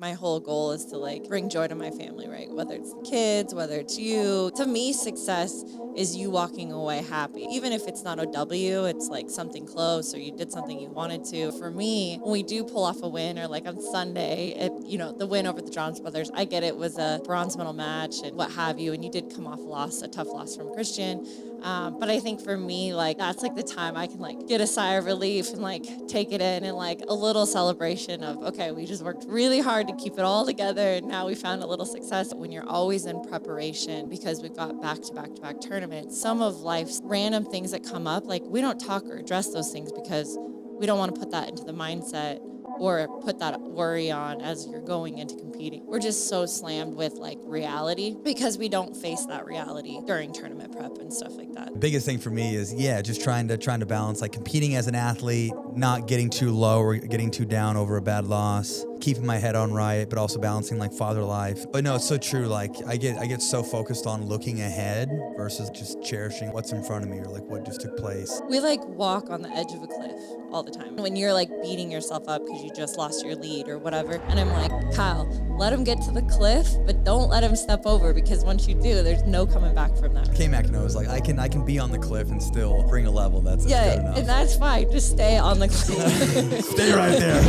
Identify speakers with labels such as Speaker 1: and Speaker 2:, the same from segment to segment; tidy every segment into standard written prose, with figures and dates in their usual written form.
Speaker 1: My whole goal is to like bring joy to my family, right? Whether it's the kids, whether it's you. To me, success is you walking away happy. Even if it's not a W, it's like something close or you did something you wanted to. For me, when we do pull off a win or like on Sunday, the win over the Johns Brothers, I get it was a bronze medal match and what have you. And you did come off a tough loss from Christian. But I think for me, like, that's like the time I can like get a sigh of relief and like take it in and like a little celebration of, okay, we just worked really hard to keep it all together and now we found a little success. When you're always in preparation, because we've got back-to-back tournaments, some of life's random things that come up, like we don't talk or address those things because we don't want to put that into the mindset or put that worry on as you're going into competing. We're just so slammed with like reality because we don't face that reality during tournament prep and stuff like that.
Speaker 2: The biggest thing for me is, just trying to balance, like competing as an athlete, not getting too low or getting too down over a bad loss, keeping my head on right, but also balancing like father life. But no, it's so true. Like I get so focused on looking ahead versus just cherishing what's in front of me or like what just took place.
Speaker 1: We like walk on the edge of a cliff all the time. When you're like beating yourself up because you just lost your lead or whatever. And I'm like, Kyle, let him get to the cliff, but don't let him step over because once you do, there's no coming back from that.
Speaker 2: K-Mac knows, like I can be on the cliff and still bring a level. That's good enough.
Speaker 1: And that's fine. Just stay on the cliff.
Speaker 2: Stay right there.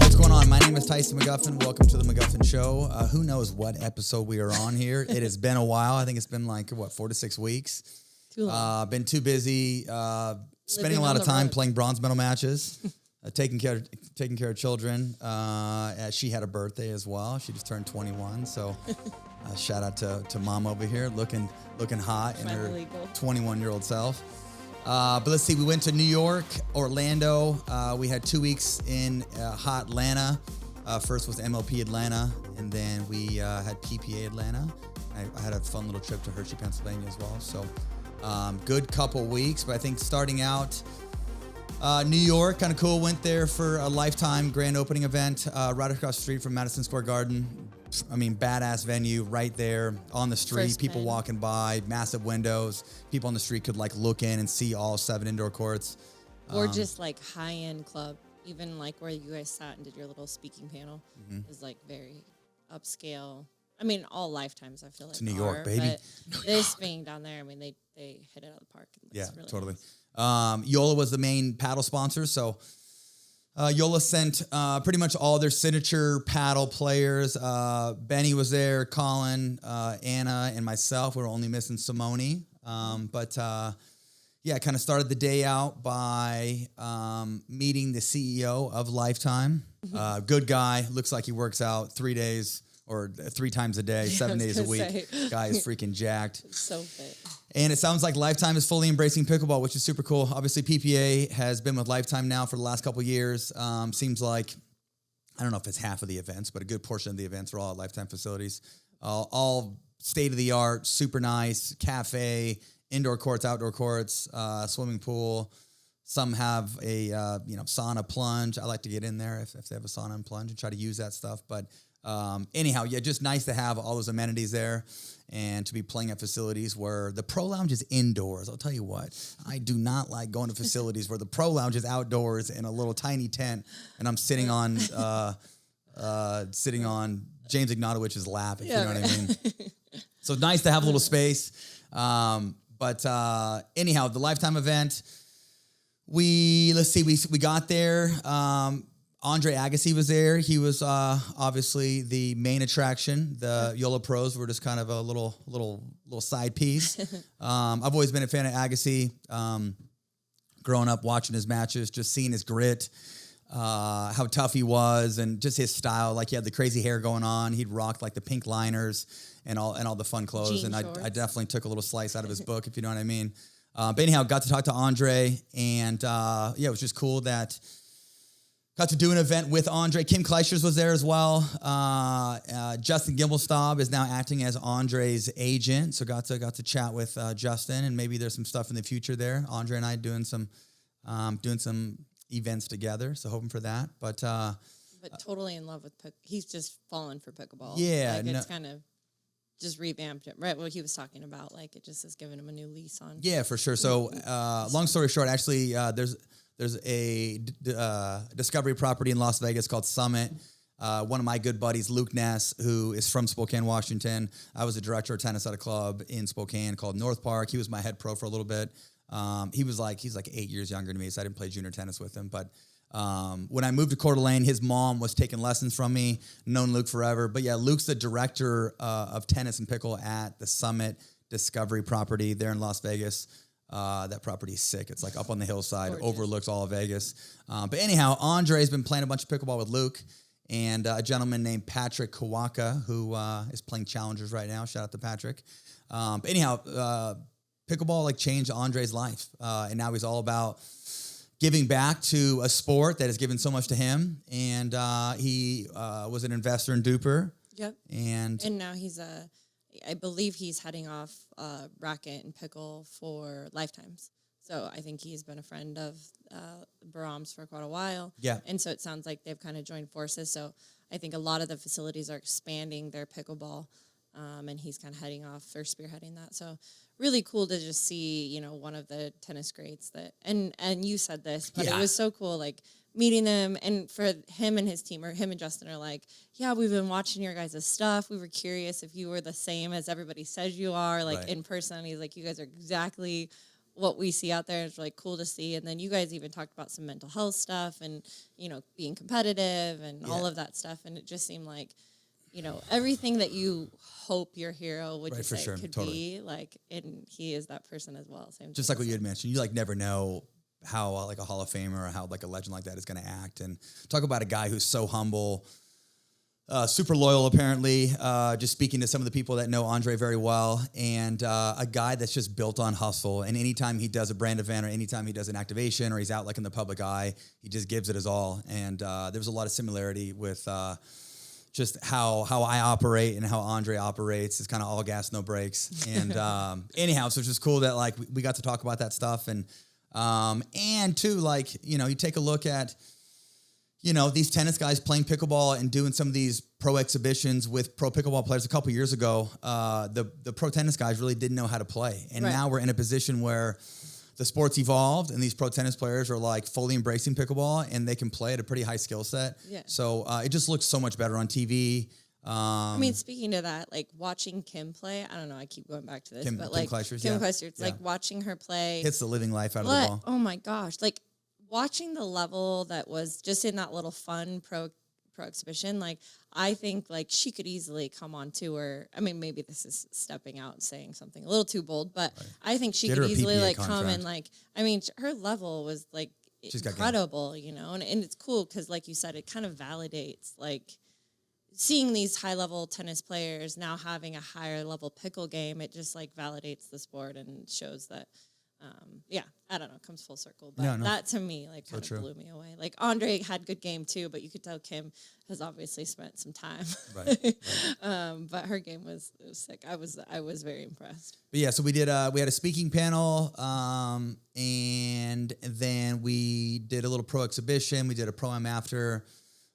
Speaker 2: What's going on? My name is Tyson McGuffin. Welcome to the McGuffin Show. Who knows what episode we are on here? It has been a while. I think it's been like 4 to 6 weeks.
Speaker 1: Too long.
Speaker 2: Been too busy. Spending a lot of time playing bronze medal matches. Taking care of children. She had a birthday as well. She just turned 21. So shout out to mom over here, looking hot in her 21-year-old self. But let's see. We went to New York, Orlando. We had 2 weeks in hot Atlanta. First was MLP Atlanta, and then we had PPA Atlanta. I had a fun little trip to Hershey, Pennsylvania as well. So good couple weeks. But I think starting out. New York, kind of cool. Went there for a Lifetime grand opening event right across the street from Madison Square Garden. I mean, badass venue right there on the street.
Speaker 1: First
Speaker 2: people
Speaker 1: pin.
Speaker 2: walking by, massive windows. People on the street could like look in and see all 7 indoor courts.
Speaker 1: Or just like high-end club. Even like where you guys sat and did your little speaking panel is like very upscale. I mean, all Lifetimes, I feel like.
Speaker 2: It's New York, baby.
Speaker 1: But this being down there, I mean, they hit it out of the park.
Speaker 2: Yeah,
Speaker 1: really
Speaker 2: totally.
Speaker 1: Nice.
Speaker 2: Yolo was the main paddle sponsor, so Yolo sent pretty much all their signature paddle players. Benny was there, Colin, Anna, and myself. We were only missing Simone. But I kind of started the day out by meeting the CEO of Lifetime. Good guy. Looks like he works out 3 days or 3 times a day, 7 days a week. Guy is freaking jacked.
Speaker 1: So fit.
Speaker 2: And it sounds like Lifetime is fully embracing pickleball, which is super cool. Obviously, PPA has been with Lifetime now for the last couple of years. Seems like, I don't know if it's half of the events, but a good portion of the events are all at Lifetime facilities. All state-of-the-art, super nice, cafe, indoor courts, outdoor courts, swimming pool. Some have a sauna plunge. I like to get in there if they have a sauna and plunge and try to use that stuff. But anyhow, just nice to have all those amenities there and to be playing at facilities where the pro lounge is indoors. I'll tell you what, I do not like going to facilities where the pro lounge is outdoors in a little tiny tent and I'm sitting on James Ignatowicz's lap, if you know what I mean. So it's nice to have a little space. But anyhow, the Lifetime event, we got there. Andre Agassi was there. He was obviously the main attraction. The Yolo pros were just kind of a little side piece. I've always been a fan of Agassi. Growing up, watching his matches, just seeing his grit, how tough he was, and just his style. Like he had the crazy hair going on. He'd rocked like the pink liners and all the fun clothes.
Speaker 1: Jean
Speaker 2: and
Speaker 1: shorts.
Speaker 2: I definitely took a little slice out of his book, if you know what I mean. But anyhow, got to talk to Andre, and it was just cool that. Got to do an event with Andre. Kim Kleischers was there as well. Justin Gimbelstaub is now acting as Andre's agent, so got to chat with Justin, and maybe there's some stuff in the future there. Andre and I doing some events together, so hoping for that. But
Speaker 1: totally in love with he's just fallen for pickleball.
Speaker 2: Yeah,
Speaker 1: it's kind of just revamped it. Right, what he was talking about, like it just has given him a new lease on.
Speaker 2: Yeah, for sure. So long story short, actually, there's There's a discovery property in Las Vegas called Summit. One of my good buddies, Luke Ness, who is from Spokane, Washington. I was the director of tennis at a club in Spokane called North Park. He was my head pro for a little bit. He's like 8 years younger than me, so I didn't play junior tennis with him. But when I moved to Coeur d'Alene, his mom was taking lessons from me. Known Luke forever. But yeah, Luke's the director of tennis and pickle at the Summit Discovery property there in Las Vegas. That property is sick. It's like up on the hillside, overlooks all of Vegas. But anyhow, Andre's been playing a bunch of pickleball with Luke and a gentleman named Patrick Kawaka, who is playing challengers right now. Shout out to Patrick. But anyhow, pickleball like changed Andre's life. And now he's all about giving back to a sport that has given so much to him. And he was an investor in Duper.
Speaker 1: Yep.
Speaker 2: And
Speaker 1: now I believe he's heading off racket and pickle for Lifetimes. So I think he's been a friend of Braum's for quite a while.
Speaker 2: Yeah.
Speaker 1: And so it sounds like they've kind of joined forces. So I think a lot of the facilities are expanding their pickleball, and he's kind of heading off or spearheading that. So really cool to just see, one of the tennis greats that, and you said this, but it was so cool, like meeting them, and for him and his team, or him and Justin are like, yeah, we've been watching your guys' stuff. We were curious if you were the same as everybody says you are, like in person. He's like, you guys are exactly what we see out there. It's really cool to see. And then you guys even talked about some mental health stuff and, being competitive and all of that stuff. And it just seemed like, everything that you hope your hero would just say could be, like, and he is that person as well. Same
Speaker 2: just
Speaker 1: thing,
Speaker 2: like what you had mentioned, you like never know how like a Hall of Famer or how like a legend like that is going to act. And talk about a guy who's so humble, super loyal, apparently, just speaking to some of the people that know Andre very well, and a guy that's just built on hustle. And anytime he does a brand event or anytime he does an activation or he's out like in the public eye, he just gives it his all. And there was a lot of similarity with just how I operate and how Andre operates. It's kind of all gas, no brakes. And anyhow, so it's just cool that like we got to talk about that stuff. And too, like, you take a look at, these tennis guys playing pickleball and doing some of these pro exhibitions with pro pickleball players. A couple years ago, the pro tennis guys really didn't know how to play. And now we're in a position where the sport's evolved and these pro tennis players are like fully embracing pickleball and they can play at a pretty high skill set. Yeah. So it just looks so much better on TV.
Speaker 1: I mean, speaking to that, like watching Kim play, I don't know, I keep going back to this, but like Kim Clijsters, it's like watching her play.
Speaker 2: Hits the living life out of the ball.
Speaker 1: Oh my gosh. Like watching the level that was just in that little fun pro exhibition, like I think like she could easily come on tour. I mean, maybe this is stepping out and saying something a little too bold, but I think she could easily like come and like, I mean, her level was like incredible, and it's cool because like you said, it kind of validates like seeing these high-level tennis players now having a higher-level pickle game. It just, like, validates the sport and shows that, I don't know, it comes full circle. But that, to me, like, kind of blew me away. Like, Andre had good game, too, but you could tell Kim has obviously spent some time. Right. But her game was sick. I was very impressed.
Speaker 2: But, yeah, so we had a speaking panel, and then we did a little pro exhibition. We did a pro-am after.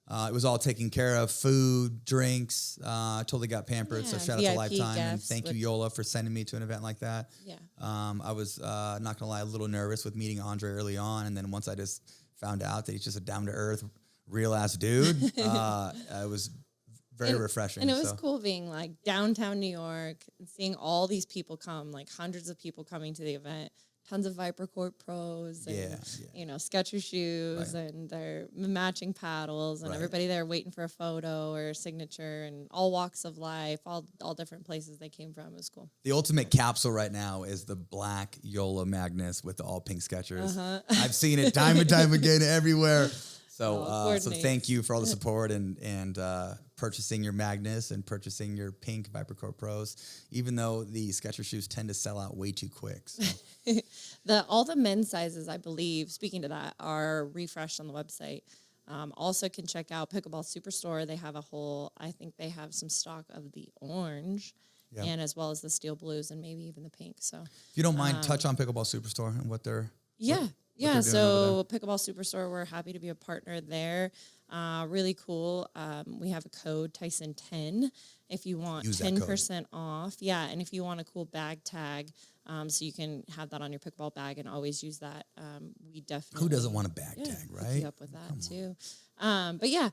Speaker 2: It was all taken care of, food, drinks, totally got pampered. So shout out to Lifetime and thank you, Yolo, for sending me to an event like that. Yeah. I was, not going to lie, a little nervous with meeting Andre early on. And then once I just found out that he's just a down-to-earth, real-ass dude, it was very refreshing.
Speaker 1: And it was cool being like downtown New York and seeing all these people come, like hundreds of people coming to the event. Tons of Viper Court pros and, Skechers shoes and their matching paddles and everybody there waiting for a photo or a signature and all walks of life, all different places they came from. It was cool.
Speaker 2: The ultimate capsule right now is the black Yolo Magnus with the all pink Skechers. I've seen it time and time again everywhere. So thank you for all the support and purchasing your Magnus and purchasing your pink Viper Court Pros, even though the Skechers shoes tend to sell out way too quick. So.
Speaker 1: All the men's sizes, I believe, speaking to that, are refreshed on the website. Also can check out Pickleball Superstore. They have I think they have some stock of the orange and as well as the steel blues and maybe even the pink. So if
Speaker 2: you don't mind, touch on Pickleball Superstore and what they're...
Speaker 1: Yeah. Yeah, so Pickleball Superstore, we're happy to be a partner there. Really cool. We have a code Tyson10 if you want 10% off. Yeah, and if you want a cool bag tag, so you can have that on your pickleball bag and always use that. We definitely.
Speaker 2: Who doesn't want a bag tag, right?
Speaker 1: Hook you up with that too. But yeah,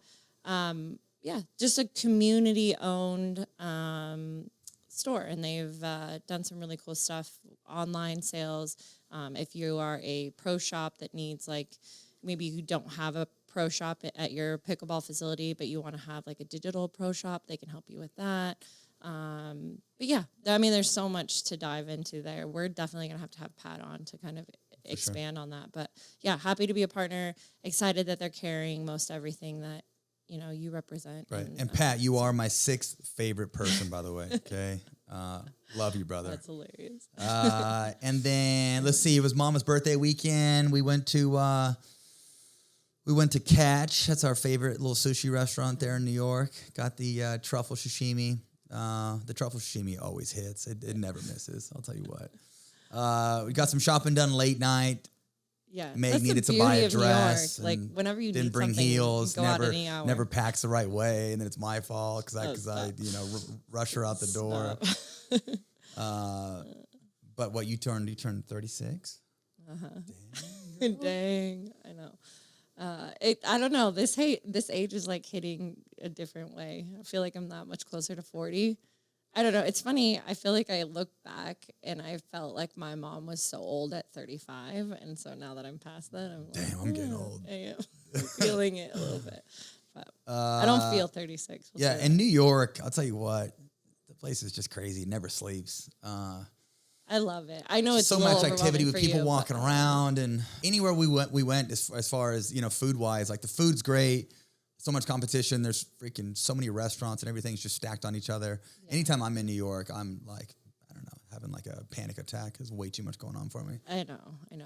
Speaker 1: just a community-owned store, and they've done some really cool stuff, online sales. If you are a pro shop that needs, like, maybe you don't have a pro shop at your pickleball facility, but you want to have like a digital pro shop, they can help you with that. But yeah, I mean, there's so much to dive into there. We're definitely going to have Pat on to kind of expand on that. But yeah, happy to be a partner. Excited that they're carrying most everything that, you know, you represent.
Speaker 2: Right. And Pat, you are my 6th favorite person, by the way. Okay. Love you, brother.
Speaker 1: That's hilarious.
Speaker 2: And then let's see, it was Mama's birthday weekend. We went to Catch. That's our favorite little sushi restaurant there in New York. Got the truffle sashimi. The truffle sashimi always hits. It never misses. I'll tell you what. We got some shopping done late night.
Speaker 1: Yeah,
Speaker 2: Meg needed to buy a dress.
Speaker 1: Like whenever you
Speaker 2: didn't
Speaker 1: need
Speaker 2: bring
Speaker 1: something,
Speaker 2: heels.
Speaker 1: you go out any hour.
Speaker 2: Never packs the right way, and then it's my fault because I rush her out the door. But what you turned 36.
Speaker 1: Dang, I know. I don't know. This age is like hitting a different way. I feel like I'm that much closer to 40. I don't know. It's funny. I feel like I look back and I felt like my mom was so old at 35. And so now that I'm past that, I'm like,
Speaker 2: damn, I'm getting old.
Speaker 1: I am. I'm feeling it a little bit. But I don't feel 36.
Speaker 2: Yeah, in New York, I'll tell you what, the place is just crazy. It never sleeps.
Speaker 1: I love it. I know it's
Speaker 2: so
Speaker 1: a little
Speaker 2: much activity with people
Speaker 1: you,
Speaker 2: walking around, and anywhere we went as far as, food wise, like the food's great. So much competition. There's freaking so many restaurants and everything's just stacked on each other. Yeah. Anytime I'm in New York, I'm like, I don't know, having like a panic attack. There's way too much going on for me.
Speaker 1: I know.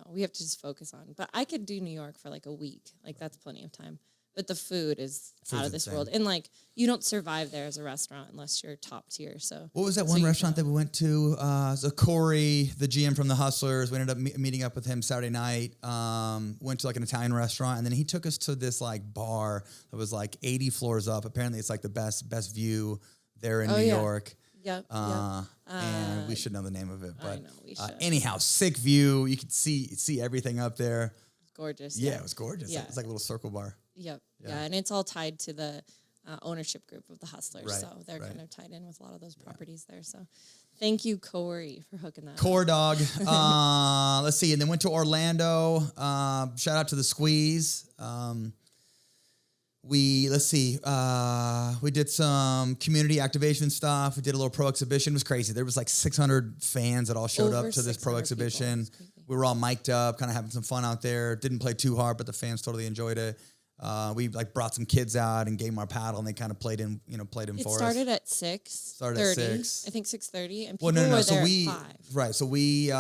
Speaker 1: We have to just focus on. But I could do New York for like a week. Like that's plenty of time. But the food is out of this world. And like, you don't survive there as a restaurant unless you're top tier. So
Speaker 2: what was that one restaurant that we went to? So Corey, the GM from the Hustlers, we ended up meeting up with him Saturday night. Went to like an Italian restaurant, and then he took us to this like bar that was like 80 floors up. Apparently it's like the best view there in New York.
Speaker 1: Yep.
Speaker 2: And we should know the name of it. But
Speaker 1: I know, we should.
Speaker 2: Anyhow, sick view. You could see everything up there.
Speaker 1: Gorgeous.
Speaker 2: Yeah, it was gorgeous.
Speaker 1: Yeah.
Speaker 2: It's like a little circle bar.
Speaker 1: Yep. Yeah, and it's all tied to the ownership group of the Hustlers,
Speaker 2: right,
Speaker 1: so they're kind of tied in with a lot of those properties there. So, thank you, Corey, for hooking that.
Speaker 2: Core dog. Let's see, and then went to Orlando. Shout out to the Squeeze. We did some community activation stuff. We did a little pro exhibition. It was crazy. There was like 600 fans that all showed up to this pro exhibition. We were all mic'd up, kind of having some fun out there. Didn't play too hard, but the fans totally enjoyed it. We like brought some kids out and gave them our paddle, and they kind of played in for us.
Speaker 1: It started at 6.
Speaker 2: Started at 6.
Speaker 1: I think 6:30, and people
Speaker 2: were there
Speaker 1: at 5.
Speaker 2: Right. So we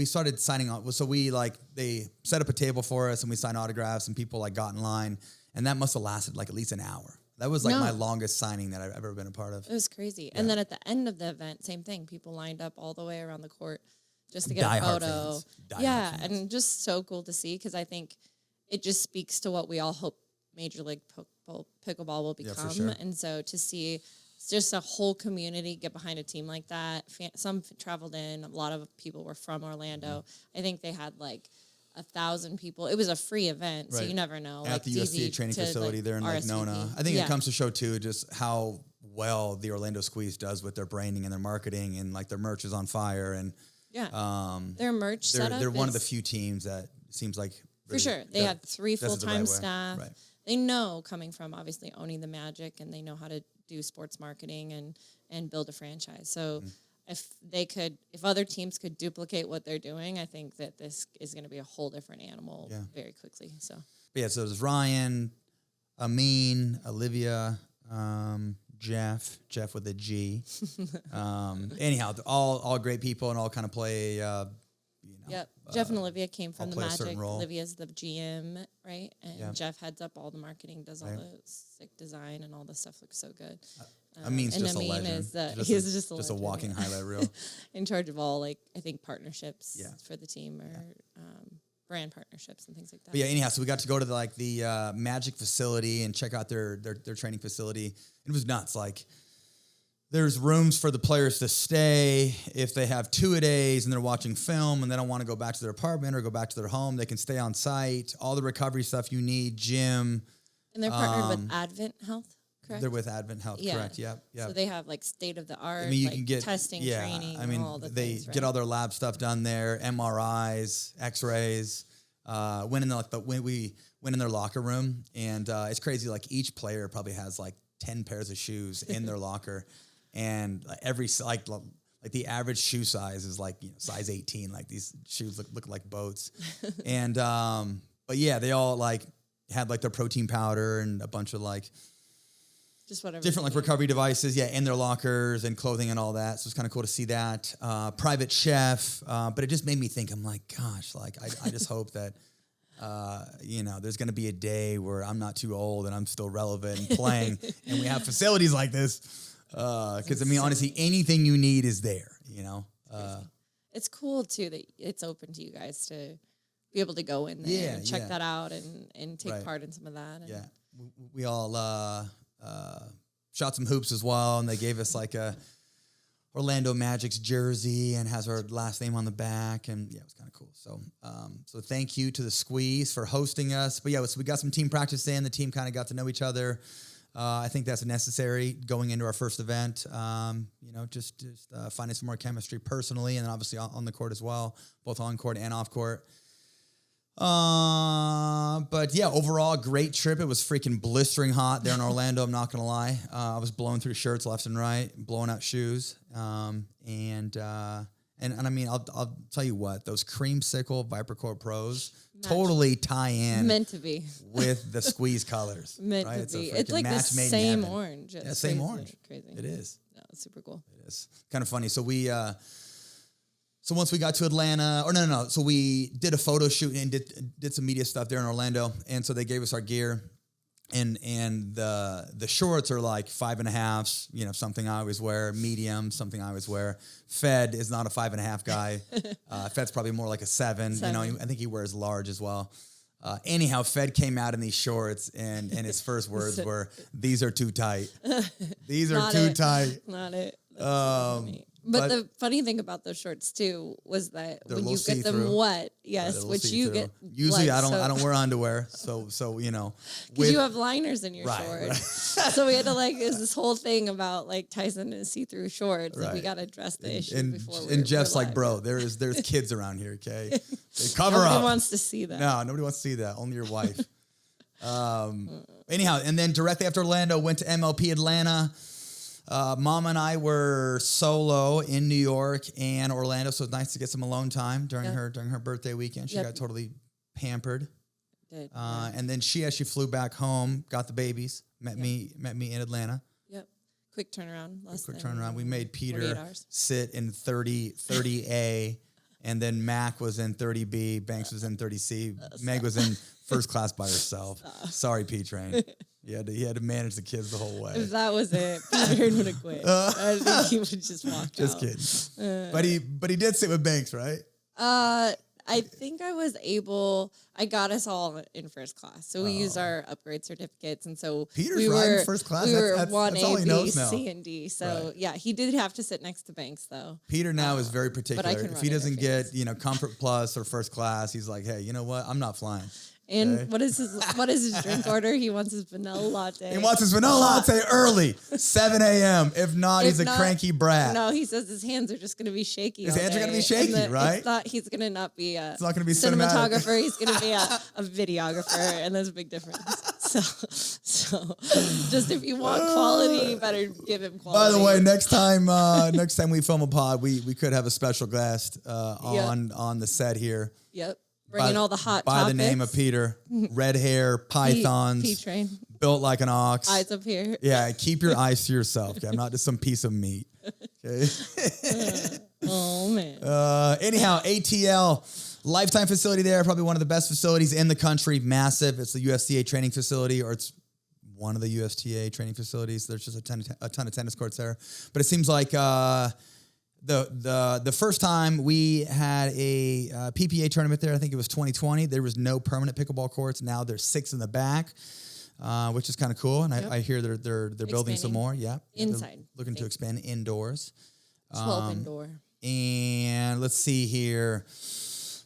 Speaker 2: started signing on. So they set up a table for us, and we signed autographs, and people like got in line, and that must have lasted like at least an hour. That was like my longest signing that I've ever been a part of.
Speaker 1: It was crazy. Yeah. And then at the end of the event, same thing. People lined up all the way around the court just to get a photo. Fans. And just so cool to see, because I think it just speaks to what we all hope Major League Pickleball will become. Yeah, for sure. And so to see just a whole community get behind a team like that. Some traveled in. A lot of people were from Orlando. Mm-hmm. I think they had like 1,000 people. It was a free event, so you never know.
Speaker 2: At the USDA training facility there in Lake Nona. I think it comes to show too just how well the Orlando Squeeze does with their branding and their marketing, and like their merch is on fire. And
Speaker 1: their merch setup.
Speaker 2: They're one of the few teams that seems like
Speaker 1: for sure they had 3 full-time staff. Right. They know, coming from obviously owning the Magic, and they know how to do sports marketing and build a franchise. So if other teams could duplicate what they're doing, I think that this is going to be a whole different animal very quickly. So
Speaker 2: so there's Ryan, Amin, Olivia, Jeff with a G. Anyhow, all great people and all kind of play.
Speaker 1: Jeff and Olivia came from the Magic. Olivia's the GM, right? And Jeff heads up all the marketing, does all the sick design, and all the stuff looks so good.
Speaker 2: Amin's just a legend.
Speaker 1: He's just a
Speaker 2: legend, a walking highlight reel.
Speaker 1: In charge of all, I think, partnerships for the team. brand partnerships and things like that.
Speaker 2: But yeah, anyhow, so we got to go to the Magic facility and check out their training facility. It was nuts. Like, there's rooms for the players to stay. If they have 2-a-days and they're watching film and they don't want to go back to their apartment or go back to their home, they can stay on site. All the recovery stuff you need, gym.
Speaker 1: And they're partnered with Advent Health, correct?
Speaker 2: They're with Advent Health, correct? Yep.
Speaker 1: So they have like state of the art,
Speaker 2: I mean, you can get
Speaker 1: testing, training, all the
Speaker 2: they
Speaker 1: things, right?
Speaker 2: get all their lab stuff done there, MRIs, X-rays. Went in their locker room, and it's crazy. Like, each player probably has like 10 pairs of shoes in their locker. And every the average shoe size is like, size 18. Like, these shoes look like boats. And but yeah, they all like had like their protein powder and a bunch of like
Speaker 1: just whatever
Speaker 2: different like recovery devices, in their lockers and clothing and all that. So it's kind of cool to see that. Private chef, but it just made me think. I'm like, gosh, like I just hope that there's going to be a day where I'm not too old and I'm still relevant and playing, and we have facilities like this. Because I mean, honestly, anything you need is there.
Speaker 1: It's cool too that it's open to you guys to be able to go in there and check that out and take part in some of that. And
Speaker 2: we all shot some hoops as well, and they gave us like a Orlando Magic's jersey and has our last name on the back, and it was kind of cool. So, so thank you to the Squeeze for hosting us. But so we got some team practice in. The team kind of got to know each other. I think that's necessary going into our first event. Just finding some more chemistry personally, and then obviously on the court as well, both on court and off court. But yeah, overall, great trip. It was freaking blistering hot there in Orlando. I'm not gonna lie. I was blowing through shirts left and right, blowing out shoes. And I mean, I'll tell you what, those creamsicle Vipercore Pros totally tie in.
Speaker 1: Meant to be.
Speaker 2: With the Squeeze colors.
Speaker 1: Meant
Speaker 2: right?
Speaker 1: to be. It's like the same orange.
Speaker 2: Yeah, same
Speaker 1: crazy.
Speaker 2: orange.
Speaker 1: Crazy.
Speaker 2: It is.
Speaker 1: No, it's super cool.
Speaker 2: It is. Kind of funny. So so once we got to Atlanta, so we did a photo shoot and did some media stuff there in Orlando. And so they gave us our gear. And the shorts are like 5.5s, something I always wear, medium, something I always wear. Fed is not a 5.5 guy. Fed's probably more like a 7. I think he wears large as well. Anyhow, Fed came out in these shorts, and his first words were, "These are too tight. These are too tight."
Speaker 1: Not it. That's so But the funny thing about those shorts too was that when you get them wet, which you get
Speaker 2: usually I don't wear underwear, so
Speaker 1: because you have liners in your shorts.
Speaker 2: Right.
Speaker 1: So we had to is this whole thing about like Tyson and see-through shorts. Right. Like we got to address the issue before. And
Speaker 2: Jeff's like, bro, there's kids around here, okay? They cover up.
Speaker 1: Nobody wants to see that.
Speaker 2: No, nobody wants to see that. Only your wife. Anyhow, and then directly after Orlando, went to MLP Atlanta. Mama and I were solo in New York and Orlando, so it's nice to get some alone time during her birthday weekend. She got totally pampered.
Speaker 1: Did.
Speaker 2: And then she actually flew back home, got the babies, met me in Atlanta.
Speaker 1: Yep. Quick turnaround.
Speaker 2: Quick turnaround. We made Peter sit in 30A, and then Mac was in 30B, Banks was in 30C, Meg was in first class by herself. Sorry, P-Train. He had to manage the kids the whole way.
Speaker 1: If that was it, Peter would have quit. I think he would just walk out.
Speaker 2: Just kidding. But he did sit with Banks, right?
Speaker 1: I think I got us all in first class. So we used our upgrade certificates. And so
Speaker 2: Peter's riding first class.
Speaker 1: We were
Speaker 2: that's
Speaker 1: 1A,
Speaker 2: all he knows
Speaker 1: B,
Speaker 2: now.
Speaker 1: C, and D. So he did have to sit next to Banks though.
Speaker 2: Peter now is very particular. If he doesn't get, Comfort Plus or first class, he's like, hey, you know what? I'm not flying.
Speaker 1: And what is his drink order? He wants his vanilla latte.
Speaker 2: He wants his vanilla latte early, 7 a.m. If not, he's a cranky brat.
Speaker 1: No, he says his hands are just going to be shaky.
Speaker 2: His hands are going to be shaky, right?
Speaker 1: He's going to not be a
Speaker 2: it's not going to be
Speaker 1: cinematographer. He's going to be a videographer, and there's a big difference. So just if you want quality, you better give him quality.
Speaker 2: By the way, next time we film a pod, we could have a special guest on the set here.
Speaker 1: Yep. Bringing all the hot
Speaker 2: by
Speaker 1: topics.
Speaker 2: the name of Peter. Red hair, pythons.
Speaker 1: P-train.
Speaker 2: Built like an ox.
Speaker 1: Eyes up here.
Speaker 2: Yeah, keep your eyes to yourself. Okay? I'm not just some piece of meat. Okay.
Speaker 1: Oh, man.
Speaker 2: Anyhow, ATL Lifetime Facility there. Probably one of the best facilities in the country. Massive. It's the USTA training facility, or it's one of the USTA training facilities. There's just a ton of tennis courts there. But it seems like The first time we had a PPA tournament there, I think it was 2020. There was no permanent pickleball courts. Now there's 6 in the back, which is kind of cool. And I hear they're building some more. Yeah,
Speaker 1: inside,
Speaker 2: looking to expand indoors.
Speaker 1: 12 indoor.
Speaker 2: And let's see here.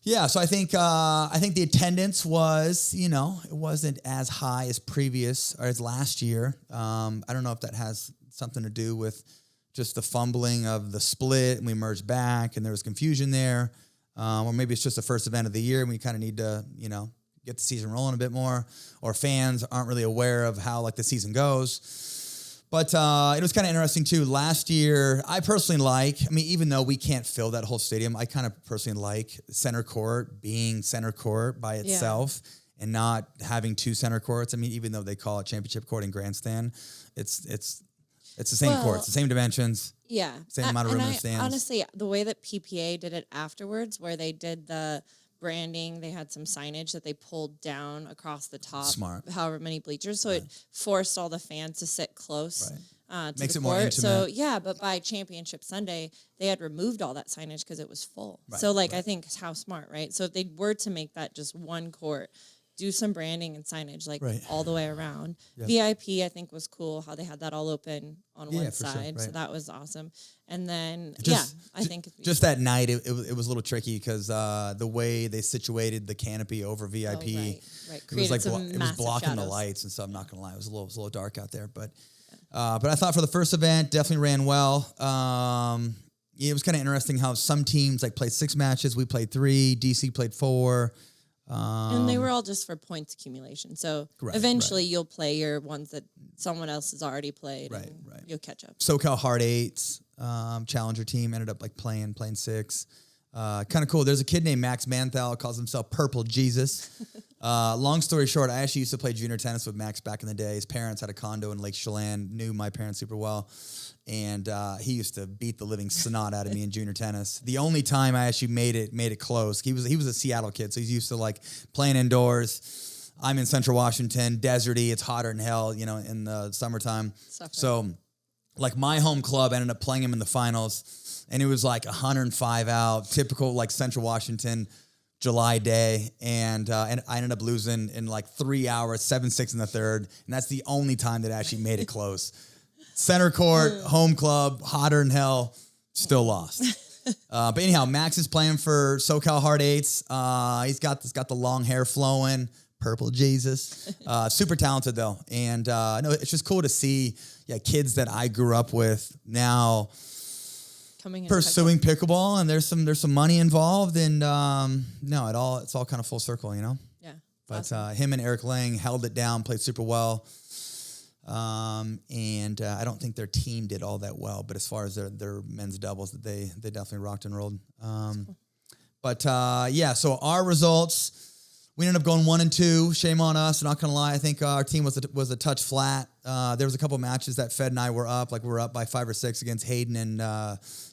Speaker 2: Yeah, so I think the attendance was, it wasn't as high as previous or as last year. I don't know if that has something to do with just the fumbling of the split and we merged back and there was confusion there. Or maybe it's just the first event of the year and we kind of need to, get the season rolling a bit more, or fans aren't really aware of how the season goes. But it was kind of interesting too. Last year, I personally even though we can't fill that whole stadium, I kind of personally like center court being center court by itself and not having 2 center courts. I mean, even though they call it championship court and grandstand, it's the same courts, the same dimensions.
Speaker 1: Yeah.
Speaker 2: Same amount of room in the stands.
Speaker 1: Honestly, the way that PPA did it afterwards, where they did the branding, they had some signage that they pulled down across the top.
Speaker 2: Smart.
Speaker 1: However many bleachers. So it forced all the fans to sit close to
Speaker 2: Makes
Speaker 1: the
Speaker 2: it
Speaker 1: court.
Speaker 2: more intimate.
Speaker 1: So, but by Championship Sunday, they had removed all that signage because it was full.
Speaker 2: Right.
Speaker 1: So, I think how smart, right? So if they were to make that just one court, do some branding and signage all the way around. Yep. VIP, I think, was cool how they had that all open on one side. Sure, so that was awesome. And then, I think
Speaker 2: just that night, it was a little tricky because the way they situated the canopy over VIP,
Speaker 1: right.
Speaker 2: It was it was blocking
Speaker 1: shadows.
Speaker 2: The lights and stuff. I'm not gonna lie, it was a little dark out there, but I thought for the first event, definitely ran well. It was kind of interesting how some teams played 6 matches, we played 3, DC played 4.
Speaker 1: And they were all just for points accumulation. So eventually you'll play your ones that someone else has already played. Right. You'll catch up.
Speaker 2: SoCal Hard Eights, challenger team ended up playing 6. Kind of cool. There's a kid named Max Manthal, calls himself Purple Jesus. Long story short, I actually used to play junior tennis with Max back in the day. His parents had a condo in Lake Chelan, knew my parents super well. And he used to beat the living snot out of me in junior tennis. The only time I actually made it close, he was a Seattle kid, so he's used to playing indoors. I'm in Central Washington, deserty. It's hotter than hell, in the summertime. So, my home club ended up playing him in the finals, and it was 105 out, typical Central Washington July day, and I ended up losing in 3 hours, 7-6 in the third, and that's the only time that I actually made it close. Center court, home club, hotter than hell, still lost. But anyhow, Max is playing for SoCal Hard Eights. He's got the long hair flowing, Purple Jesus. Super talented though, and no, it's just cool to see kids that I grew up with now pursuing pickleball, and there's some money involved, and it's all kind of full circle, Yeah. But awesome. Him and Eric Lang held it down, played super well. And I don't think their team did all that well, but as far as their men's doubles, they definitely rocked and rolled. Cool. But so our results, we ended up going 1-2. Shame on us. I'm not gonna lie. I think our team was a touch flat. There was a couple matches that Fed and I were up, we were up by 5 or 6 against Hayden and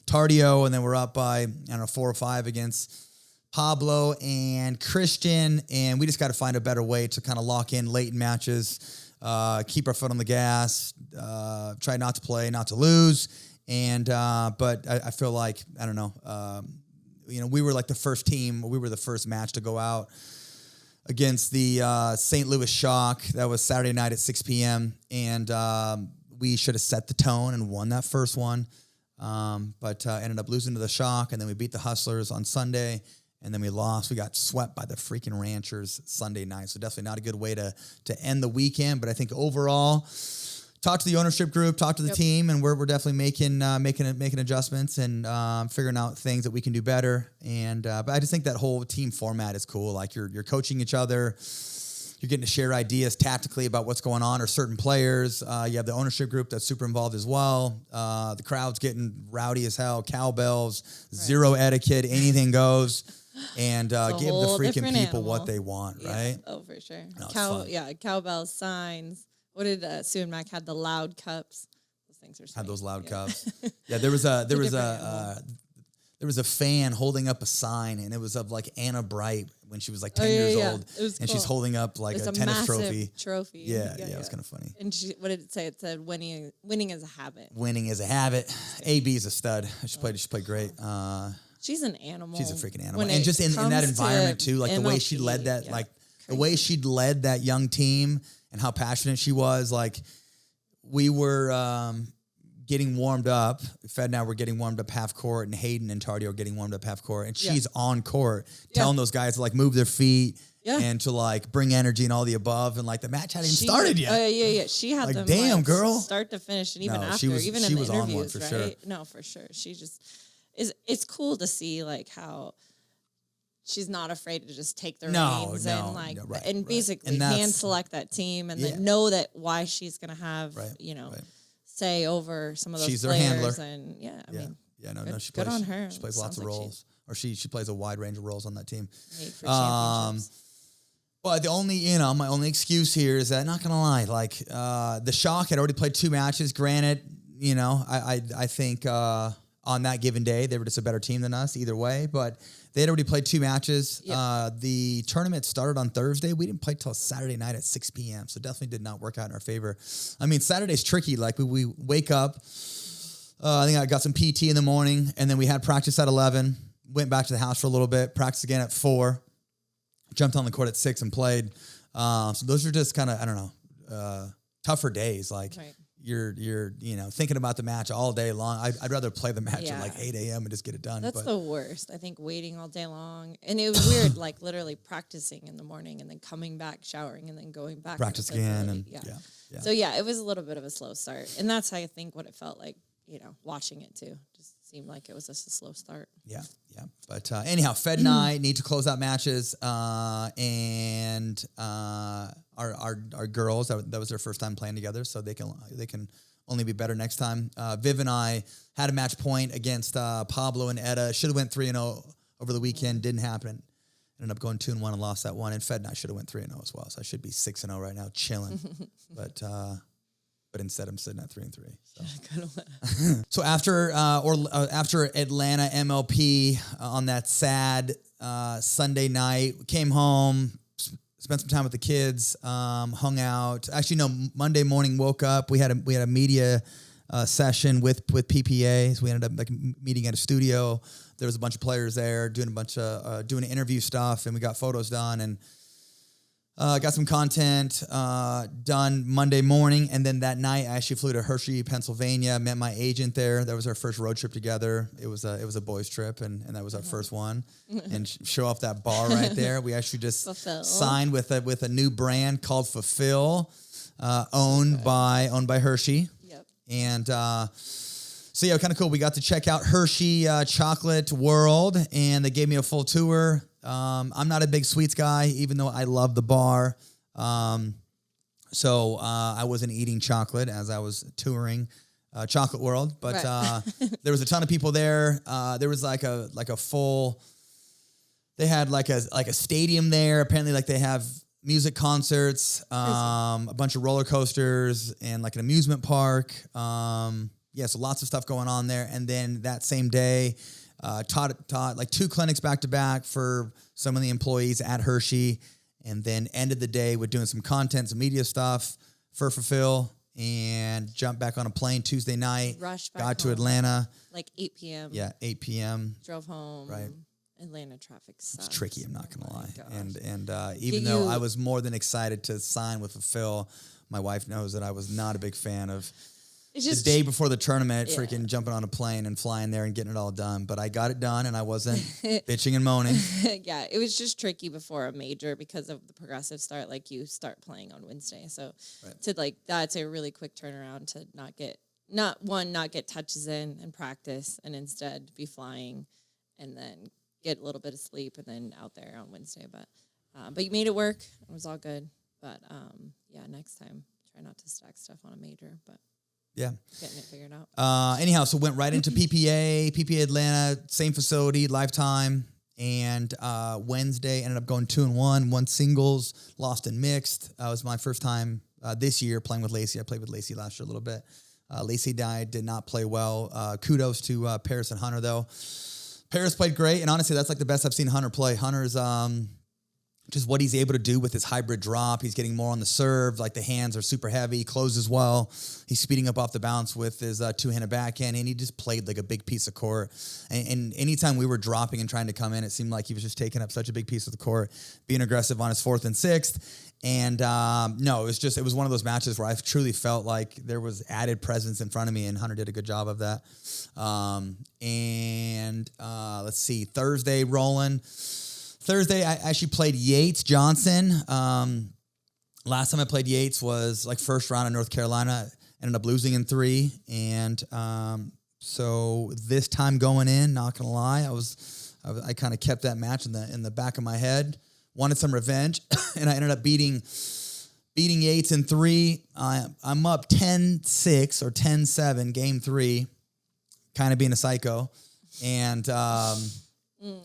Speaker 2: Tardio, and then we're up by 4 or 5 against Pablo and Christian, and we just got to find a better way to kind of lock in late in matches. Keep our foot on the gas, try not to play, not to lose. And, but I feel I don't know, we were the first team, we were the first match to go out against the St. Louis Shock. That was Saturday night at 6 p.m. And we should have set the tone and won that first one. But ended up losing to the Shock, and then we beat the Hustlers on Sunday. And then we lost. We got swept by the freaking Ranchers Sunday night. So definitely not a good way to end the weekend. But I think overall, talk to the ownership group, talk to the team, and we're definitely making adjustments and figuring out things that we can do better. And but I just think that whole team format is cool. You're coaching each other. You're getting to share ideas tactically about what's going on or certain players. You have the ownership group that's super involved as well. The crowd's getting rowdy as hell. Cowbells, zero etiquette, anything goes. And give the freaking people what they want, right?
Speaker 1: Oh, for sure.
Speaker 2: No,
Speaker 1: Cowbell signs. What did Sue and Mac had? The loud cups. Those things are sweet.
Speaker 2: Had those loud cups. Yeah, there was there was a fan holding up a sign, and it was of like Anna Bright when she was like 10 years old,
Speaker 1: It was
Speaker 2: and
Speaker 1: cool.
Speaker 2: she's holding up like a tennis trophy. Yeah, it was kind of funny.
Speaker 1: And what did it say? It said winning is a habit.
Speaker 2: Winning is a habit. AB is a stud. She played great.
Speaker 1: She's an animal.
Speaker 2: She's a freaking animal, and just in that environment too, like the way she led that, like the way she led that young team, and how passionate she was. Like we were. Getting warmed up. Fed and I were getting warmed up half court, and Hayden and Tardy are getting warmed up half court, and she's on court telling those guys to like move their feet and to like bring energy and all the above. And like the match hadn't even started yet.
Speaker 1: She had
Speaker 2: like,
Speaker 1: them
Speaker 2: damn
Speaker 1: like,
Speaker 2: girl,
Speaker 1: start to finish, and even after,
Speaker 2: she was
Speaker 1: in the
Speaker 2: interviews,
Speaker 1: on one
Speaker 2: for
Speaker 1: right?
Speaker 2: sure.
Speaker 1: No, for sure. She just is. It's cool to see like how she's not afraid to just take the reins and like and basically hand select that team, and then know that why she's gonna have say over some of those
Speaker 2: she's
Speaker 1: players,
Speaker 2: their handler.
Speaker 1: And
Speaker 2: She
Speaker 1: good
Speaker 2: plays,
Speaker 1: on her.
Speaker 2: She plays lots of roles, or she plays a wide range of roles on that team.
Speaker 1: Made for championships.
Speaker 2: But the only, my only excuse here is that, not gonna lie, like the Shock had already played 2 matches. Granted, I think on that given day they were just a better team than us either way, but they had already played 2 matches. Yep. The tournament started on Thursday. We didn't play till Saturday night at 6 p.m., so definitely did not work out in our favor. I mean, Saturday's tricky. Like, we wake up. I think I got some PT in the morning, and then we had practice at 11. Went back to the house for a little bit. Practiced again at 4. Jumped on the court at 6 and played. So those are just kind of, I don't know, tougher days. Like, you're thinking about the match all day long. I'd rather play the match at like 8 a.m. and just get it done.
Speaker 1: That's the worst. I think waiting all day long. And it was weird, like literally practicing in the morning and then coming back, showering, and then going back.
Speaker 2: Practice again. And
Speaker 1: So it was a little bit of a slow start. And that's how I think what it felt like, watching it too. Just seemed like it was just a slow start. Yeah.
Speaker 2: But anyhow, Fed and I need to close out matches. And our girls, that was their first time playing together, so they can only be better next time. Viv and I had a match point against Pablo and Etta. Should have went 3-0 over the weekend. Didn't happen. Ended up going 2-1 and lost that one. And Fed and I should have went 3-0 as well. So I should be 6-0 right now, chilling. But instead, I'm sitting at 3-3. So, so after Atlanta MLP on that sad Sunday night, came home, spent some time with the kids, hung out. Actually, no, Monday morning woke up. We had a media session with PPA. So we ended up meeting at a studio. There was a bunch of players there doing doing interview stuff, and we got photos done and. Got some content done Monday morning, and then that night I actually flew to Hershey, Pennsylvania. Met my agent there. That was our first road trip together. It was a boys trip, and that was our first one. And show off that bar right there. We actually just signed with a new brand called Fulfil, owned by Hershey. Yep. And so kind of cool. We got to check out Hershey Chocolate World, and they gave me a full tour. I'm not a big sweets guy, even though I love the bar. So I wasn't eating chocolate as I was touring Chocolate World, but there was a ton of people there. There was like a full. They had like a stadium there. Apparently, like they have music concerts, a bunch of roller coasters, and like an amusement park. So lots of stuff going on there. And then that same day. Taught like 2 clinics back to back for some of the employees at Hershey, and then ended the day with doing some content, some media stuff for Fulfil, and jumped back on a plane Tuesday night.
Speaker 1: Rushed back
Speaker 2: got to Atlanta.
Speaker 1: Like 8 p.m.
Speaker 2: Yeah, 8 p.m.
Speaker 1: Drove home.
Speaker 2: Right.
Speaker 1: Atlanta traffic sucks.
Speaker 2: It's tricky, I'm not going to lie. Gosh. And even though I was more than excited to sign with Fulfil, my wife knows that I was not a big fan of it's just, the day before the tournament, freaking jumping on a plane and flying there and getting it all done. But I got it done, and I wasn't bitching and moaning.
Speaker 1: Yeah, it was just tricky before a major because of the progressive start. Like, you start playing on Wednesday. So that's a really quick turnaround to not get touches in practice, and instead be flying and then get a little bit of sleep and then out there on Wednesday. But you made it work. It was all good. But next time, try not to stack stuff on a major. But
Speaker 2: yeah,
Speaker 1: getting it figured out.
Speaker 2: Anyhow, so went right into PPA Atlanta, same facility, Lifetime, and Wednesday ended up going 2-1, won singles, lost in mixed. It was my first time this year playing with Lacey. I played with Lacey last year a little bit. Lacey did not play well. Kudos to Paris and Hunter though. Paris played great, and honestly, that's like the best I've seen Hunter play. Hunter's just what he's able to do with his hybrid drop. He's getting more on the serve. Like the hands are super heavy, closes well. He's speeding up off the bounce with his two-handed backhand, and he just played like a big piece of court. And anytime we were dropping and trying to come in, it seemed like he was just taking up such a big piece of the court, being aggressive on his 4th and 6th. And no, it was one of those matches where I truly felt like there was added presence in front of me, and Hunter did a good job of that. Let's see, Thursday rolling. Thursday, I actually played Yates Johnson. Last time I played Yates was like first round in North Carolina. Ended up losing in 3. And so this time going in, not gonna lie, I kind of kept that match in the back of my head. Wanted some revenge, and I ended up beating Yates in 3. I'm up 10-6 or 10-7, game 3, kind of being a psycho, and.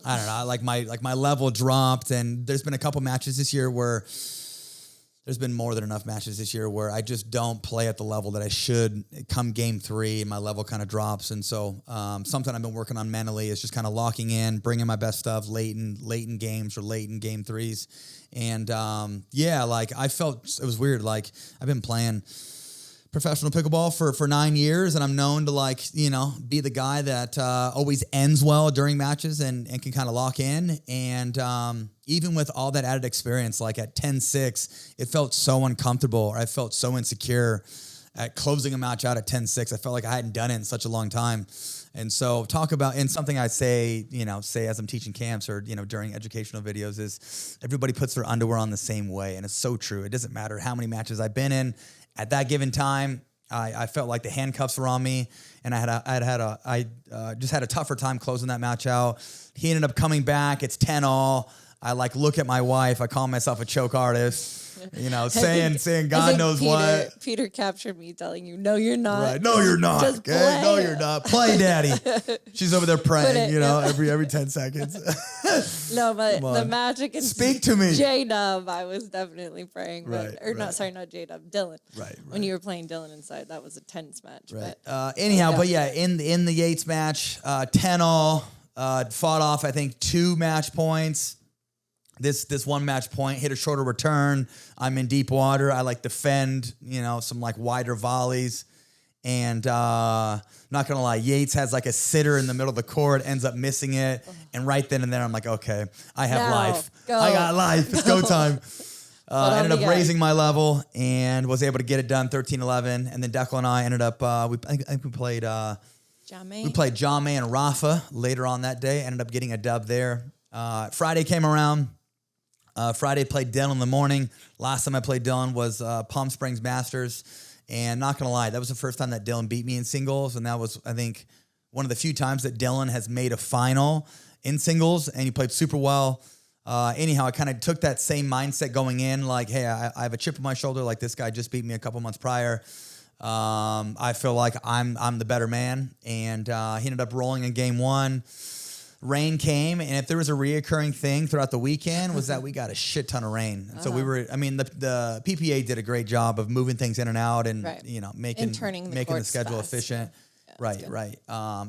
Speaker 2: I don't know, like my level dropped, and there's been a couple matches this year where there's been more than enough matches this year where I just don't play at the level that I should. Come game 3, my level kind of drops, and so something I've been working on mentally is just kind of locking in, bringing my best stuff late in games or late in game 3s, and like I felt it was weird. Like I've been playing professional pickleball for 9 years, and I'm known to be the guy that always ends well during matches and can kind of lock in. And even with all that added experience, like at 10-6, it felt so uncomfortable, or I felt so insecure at closing a match out at 10-6. I felt like I hadn't done it in such a long time. And so and something I say as I'm teaching camps or, during educational videos is everybody puts their underwear on the same way. And it's so true. It doesn't matter how many matches I've been in. At that given time, I felt like the handcuffs were on me, and I just had a tougher time closing that match out. He ended up coming back. It's 10-all. I look at my wife. I call myself a choke artist. Saying God knows what.
Speaker 1: Peter captured me telling you, no, you're not.
Speaker 2: Right. No, you're not.
Speaker 1: Just
Speaker 2: okay?
Speaker 1: play.
Speaker 2: No, you're not. Play, Daddy. She's over there praying, every 10 seconds.
Speaker 1: No, but the magic and
Speaker 2: speak to me.
Speaker 1: J-Dub, I was definitely praying.
Speaker 2: Right.
Speaker 1: Not J-Dub, Dylan.
Speaker 2: Right.
Speaker 1: When you were playing Dylan inside, that was a tense match.
Speaker 2: Right.
Speaker 1: But,
Speaker 2: in the Yates match, 10-all, fought off, I think, 2 match points. This one match point, hit a shorter return. I'm in deep water. I defend, some wider volleys. And not going to lie, Yates has a sitter in the middle of the court, ends up missing it. And right then and there, I'm like, okay, I have life.
Speaker 1: Go.
Speaker 2: I got life. It's go time. Ended up raising my level and was able to get it done 13-11. And then Declan and I ended up, I think we played Jame and Rafa later on that day. Ended up getting a dub there. Friday came around. Friday played Dylan in the morning. Last time I played Dylan was Palm Springs Masters. And not going to lie, that was the first time that Dylan beat me in singles. And that was, I think, one of the few times that Dylan has made a final in singles. And he played super well. Anyhow, I kind of took that same mindset going in. Hey, I have a chip on my shoulder. This guy just beat me a couple months prior. I feel like I'm the better man. And he ended up rolling in game 1. Rain came, and if there was a reoccurring thing throughout the weekend was that we got a shit ton of rain. So the PPA did a great job of moving things in and out and, making the schedule fast. Efficient. Yeah, right.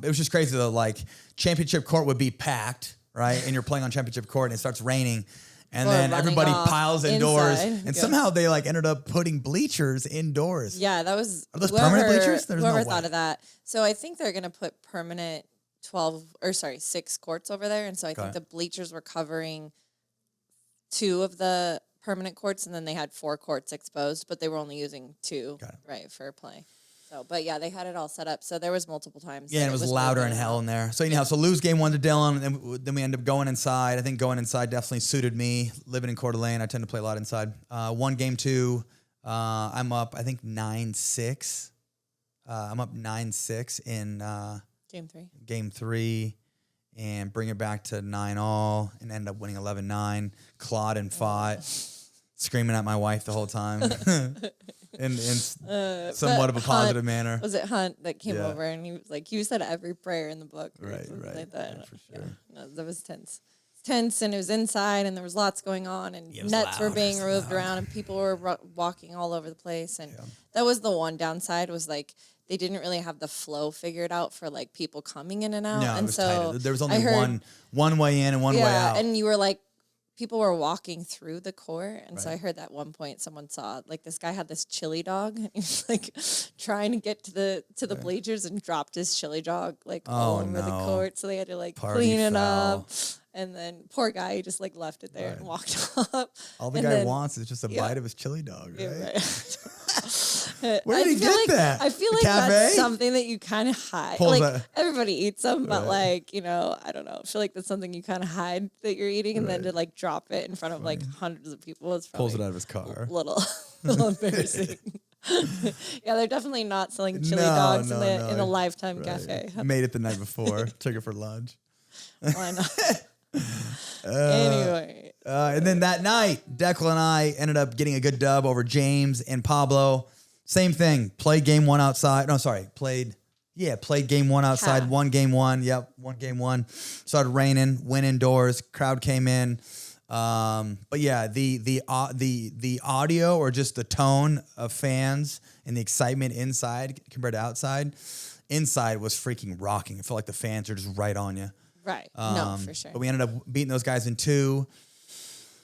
Speaker 2: It was just crazy though. Championship court would be packed, right? And you're playing on championship court and it starts raining. And then everybody piles indoors. And somehow they ended up putting bleachers indoors.
Speaker 1: Yeah, that was...
Speaker 2: Are those permanent bleachers?
Speaker 1: Whoever thought of that. So I think they're going to put permanent 6 courts over there. And so I think the bleachers were covering 2 of the permanent courts, and then they had 4 courts exposed, but they were only using 2, right, for play. So, but yeah, they had it all set up. So there was multiple times.
Speaker 2: Yeah, and it was louder than hell in there. So anyhow, so lose game 1 to Dylan, and then we ended up going inside. I think going inside definitely suited me. Living in Coeur d'Alene, I tend to play a lot inside. Won game 2. I'm up, I think 9-6. I'm up 9-6 in Game 3, and bring it back to 9-all, and end up winning 11-9. Clawed and fought, screaming at my wife the whole time, in somewhat of a positive manner.
Speaker 1: Was it Hunt that came over and he was like, "You said every prayer in the book,"
Speaker 2: right?
Speaker 1: Like that.
Speaker 2: Yeah, for sure.
Speaker 1: No, that was tense. Tense, and it was inside, and there was lots going on, and nets were being moved around, and people were walking all over the place, and that was the one downside was they didn't really have the flow figured out for like people coming in and out.
Speaker 2: No,
Speaker 1: and
Speaker 2: it was
Speaker 1: so
Speaker 2: tight. There was only one way in and one way out.
Speaker 1: And you were like, people were walking through the court. And so I heard at one point someone saw like this guy had this chili dog and he was like trying to get to the bleachers and dropped his chili dog like all over the court. So they had to like clean it up. And then poor guy, he just like left it there and walked up.
Speaker 2: All the guy wants is just a bite of his chili dog, right?
Speaker 1: Yeah, right.
Speaker 2: Where did he get that?
Speaker 1: I feel like that's something that you kind of hide. Everybody eats them, but like, you know, I don't know. I feel like that's something you kind of hide that you're eating, and then to like drop it in front of like hundreds of people is probably
Speaker 2: pulls it out of his car.
Speaker 1: Little embarrassing. Yeah, they're definitely not selling chili dogs in the Lifetime Cafe.
Speaker 2: Made it the night before. Took it for lunch.
Speaker 1: Why not? Anyway.
Speaker 2: And then that night, Declan and I ended up getting a good dub over James and Pablo. Same thing. Played game one outside. No, sorry. Played game one outside. Won game one. Yep. Won game one. Started raining. Went indoors. Crowd came in. But yeah, the audio or just the tone of fans and the excitement inside compared to outside. Inside was freaking rocking. It felt like the fans are just right on you.
Speaker 1: Right. No, for sure.
Speaker 2: But we ended up beating those guys in 2.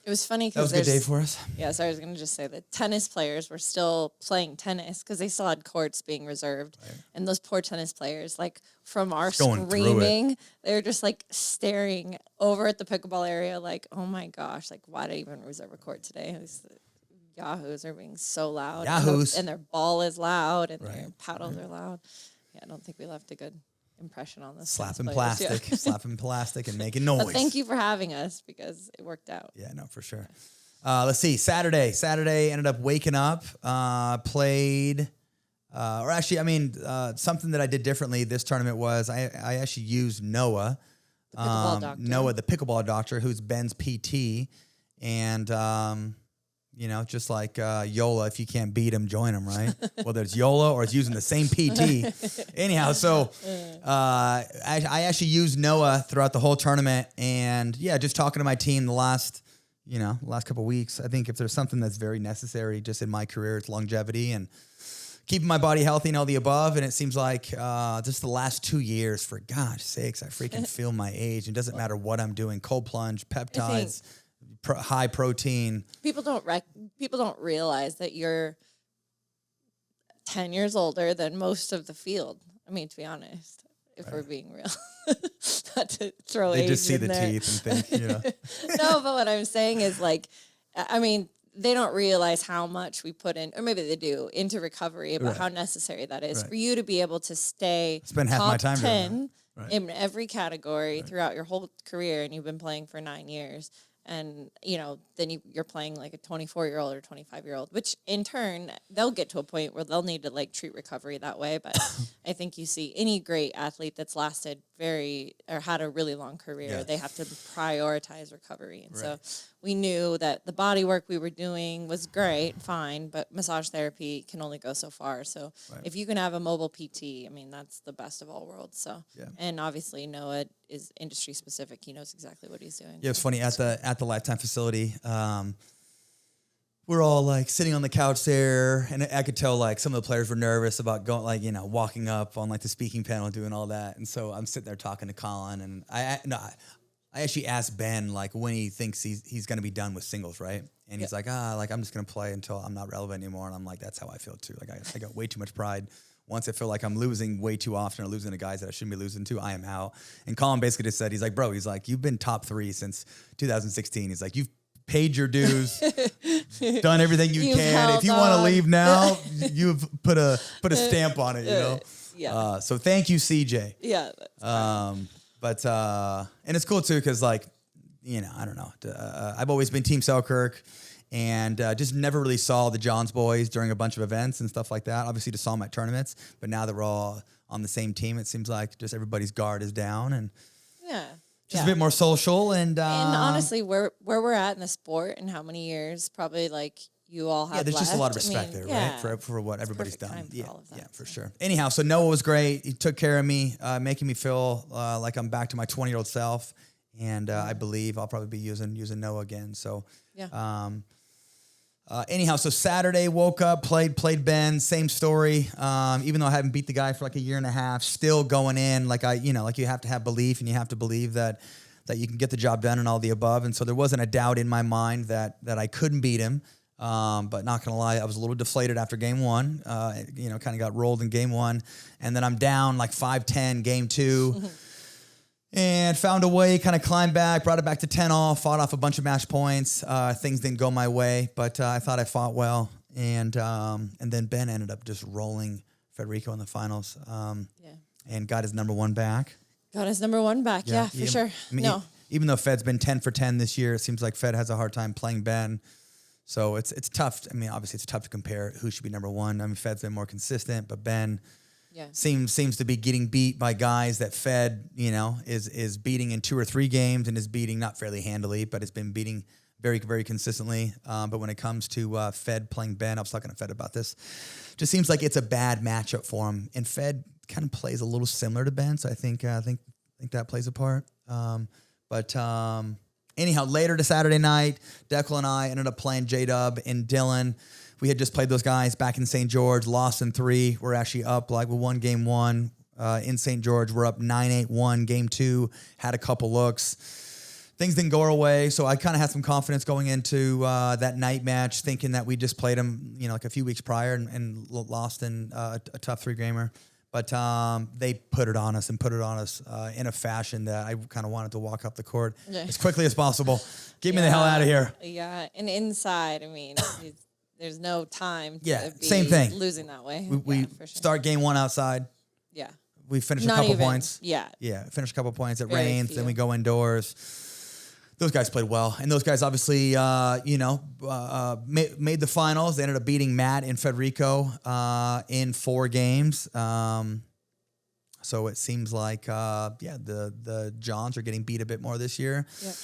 Speaker 1: It was funny because
Speaker 2: that was a good day for us.
Speaker 1: Yeah, so I was going to just say that tennis players were still playing tennis because they still had courts being reserved. Right. And those poor tennis players, like from our screaming, they were just like staring over at the pickleball area like, oh my gosh, like why did I even reserve a court today? These yahoos are being so loud.
Speaker 2: Yahoos.
Speaker 1: And their ball is loud and their paddles are loud. Yeah, I don't think we left a good impression on this.
Speaker 2: Slapping plastic and making noise.
Speaker 1: But thank you for having us because it worked out.
Speaker 2: Yeah, no, for sure. Let's see. Saturday ended up waking up, played, something that I did differently this tournament was I actually used Noah,
Speaker 1: the pickleball doctor.
Speaker 2: Noah, the pickleball doctor, who's Ben's PT, and just like Yolo, if you can't beat him, join him, right? Whether it's Yolo or it's using the same PT. Anyhow, so I actually used Noah throughout the whole tournament, and just talking to my team the last couple of weeks. I think if there's something that's very necessary just in my career, it's longevity and keeping my body healthy and all the above. And it seems like just the last 2 years, for gosh sakes, I freaking feel my age. It doesn't matter what I'm doing, cold plunge, peptides, high protein.
Speaker 1: People don't realize that you're 10 years older than most of the field. I mean, to be honest, if we're being real, not to throw age in there. They just see the teeth and think, No, but what I'm saying is like, I mean, they don't realize how much we put in, or maybe they do, into recovery, about how necessary that is for you to be able to spend half my time 10 in every category throughout your whole career, and you've been playing for 9 years. And, then you're playing like a 24-year-old or 25-year-old, which in turn, they'll get to a point where they'll need to like treat recovery that way. But I think you see any great athlete that's lasted had a really long career, they have to prioritize recovery. And so we knew that the body work we were doing was great, fine, but massage therapy can only go so far. So if you can have a mobile PT, I mean, that's the best of all worlds. So, and obviously Noah is industry specific. He knows exactly what he's doing.
Speaker 2: Yeah, it's funny at the Lifetime facility. We're all like sitting on the couch there, and I could tell like some of the players were nervous about going, like, walking up on like the speaking panel and doing all that. And so I'm sitting there talking to Colin, and I actually asked Ben like when he thinks he's going to be done with singles, right? And he's like, I'm just going to play until I'm not relevant anymore. And I'm like, that's how I feel too. Like I got way too much pride. Once I feel like I'm losing way too often or losing to guys that I shouldn't be losing to, I am out. And Colin basically just said, he's like, bro, you've been top 3 since 2016. He's like, you've paid your dues, done everything you can. If you want to leave now, you've put a stamp on it, Yeah. So thank you, CJ.
Speaker 1: Yeah.
Speaker 2: But and it's cool too, because like, I don't know. I've always been Team Selkirk. And just never really saw the Johns boys during a bunch of events and stuff like that. Obviously, just saw them at tournaments. But now that we're all on the same team, it seems like just everybody's guard is down and just a bit more social. And
Speaker 1: honestly, where we're at in the sport and how many years, probably like you all have.
Speaker 2: Yeah, there's
Speaker 1: left.
Speaker 2: just a lot of respect there, right? For what everybody's done. For sure. Anyhow, so Noah was great. He took care of me, making me feel like I'm back to my 20-year-old self. And I believe I'll probably be using Noah again. So Anyhow, so Saturday, woke up, played Ben, same story. Even though I haven't beat the guy for like a year and a half, still going in like you have to have belief and you have to believe that you can get the job done and all the above. And so there wasn't a doubt in my mind that I couldn't beat him. But not gonna lie, I was a little deflated after game one. Kind of got rolled in game one, and then I'm down like 5-10 game two. And found a way, kind of climbed back, brought it back to 10-all, fought off a bunch of match points. Things didn't go my way, but I thought I fought well. And then Ben ended up just rolling Federico in the finals. And got his number one back.
Speaker 1: Got his number one back, yeah, for sure.
Speaker 2: I mean, even though Fed's been 10 for 10 this year, it seems like Fed has a hard time playing Ben. So it's tough. I mean, obviously it's tough to compare who should be number one. I mean, Fed's been more consistent, but Ben... Yeah. Seems to be getting beat by guys that Fed, is beating in 2 or 3 games and is beating not fairly handily, but it's been beating very, very consistently. But when it comes to Fed playing Ben, I was talking to Fed about this. Just seems like it's a bad matchup for him, and Fed kind of plays a little similar to Ben, so I think that plays a part. Anyhow, later to Saturday night, Declan and I ended up playing J-Dub and Dylan. We had just played those guys back in St. George, lost in 3. We're actually up we won game 1 in St. George. We're up 9-8-1. Game 2, had a couple looks. Things didn't go our way, so I kind of had some confidence going into that night match, thinking that we just played them, like a few weeks prior and lost in a tough 3-gamer. But they put it on us in a fashion that I kind of wanted to walk up the court as quickly as possible. Get me the hell out of here.
Speaker 1: Yeah, and inside, I mean... There's no time to be
Speaker 2: same thing.
Speaker 1: Losing that way.
Speaker 2: We
Speaker 1: for sure.
Speaker 2: Start game 1 outside.
Speaker 1: Yeah.
Speaker 2: We finish a couple points.
Speaker 1: Yeah.
Speaker 2: Yeah, finish a couple points. It rains. Then we go indoors. Those guys played well. And those guys obviously, made the finals. They ended up beating Matt and Federico in 4 games. So it seems like, the Johns are getting beat a bit more this year. Yep.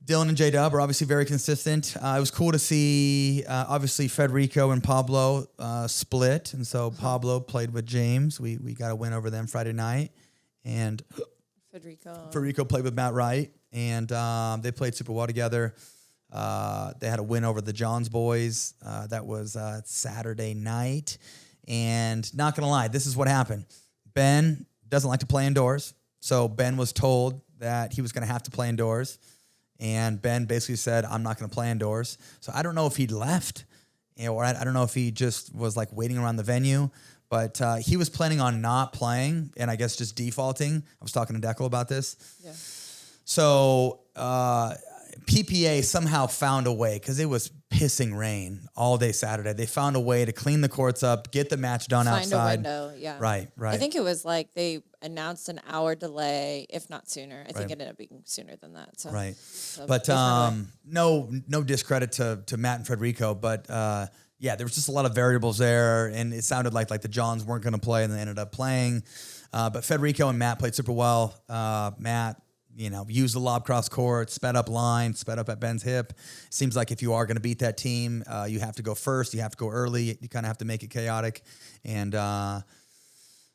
Speaker 2: Dylan and J-Dub are obviously very consistent. It was cool to see, obviously, Federico and Pablo split. And so Pablo played with James. We got a win over them Friday night. And Federico played with Matt Wright. And they played super well together. They had a win over the Johns boys. That was Saturday night. And not going to lie, this is what happened. Ben doesn't like to play indoors. So Ben was told that he was going to have to play indoors. And Ben basically said, I'm not going to play indoors. So I don't know if he left, or I don't know if he just was like waiting around the venue, but he was planning on not playing and I guess just defaulting. I was talking to Declan about this. Yeah. So PPA somehow found a way, because it was pissing rain all day Saturday. They found a way to clean the courts up, get the match done outside.
Speaker 1: Find a window, yeah.
Speaker 2: Right.
Speaker 1: I think it was like they announced an hour delay, if not sooner. I think it ended up being sooner than that. So.
Speaker 2: Right. But no discredit to Matt and Federico, but there was just a lot of variables there, and it sounded like the Johns weren't going to play, and they ended up playing. But Federico and Matt played super well. Matt, used the lob cross court, sped up line, sped up at Ben's hip. Seems like if you are going to beat that team, you have to go first. You have to go early. You kind of have to make it chaotic. And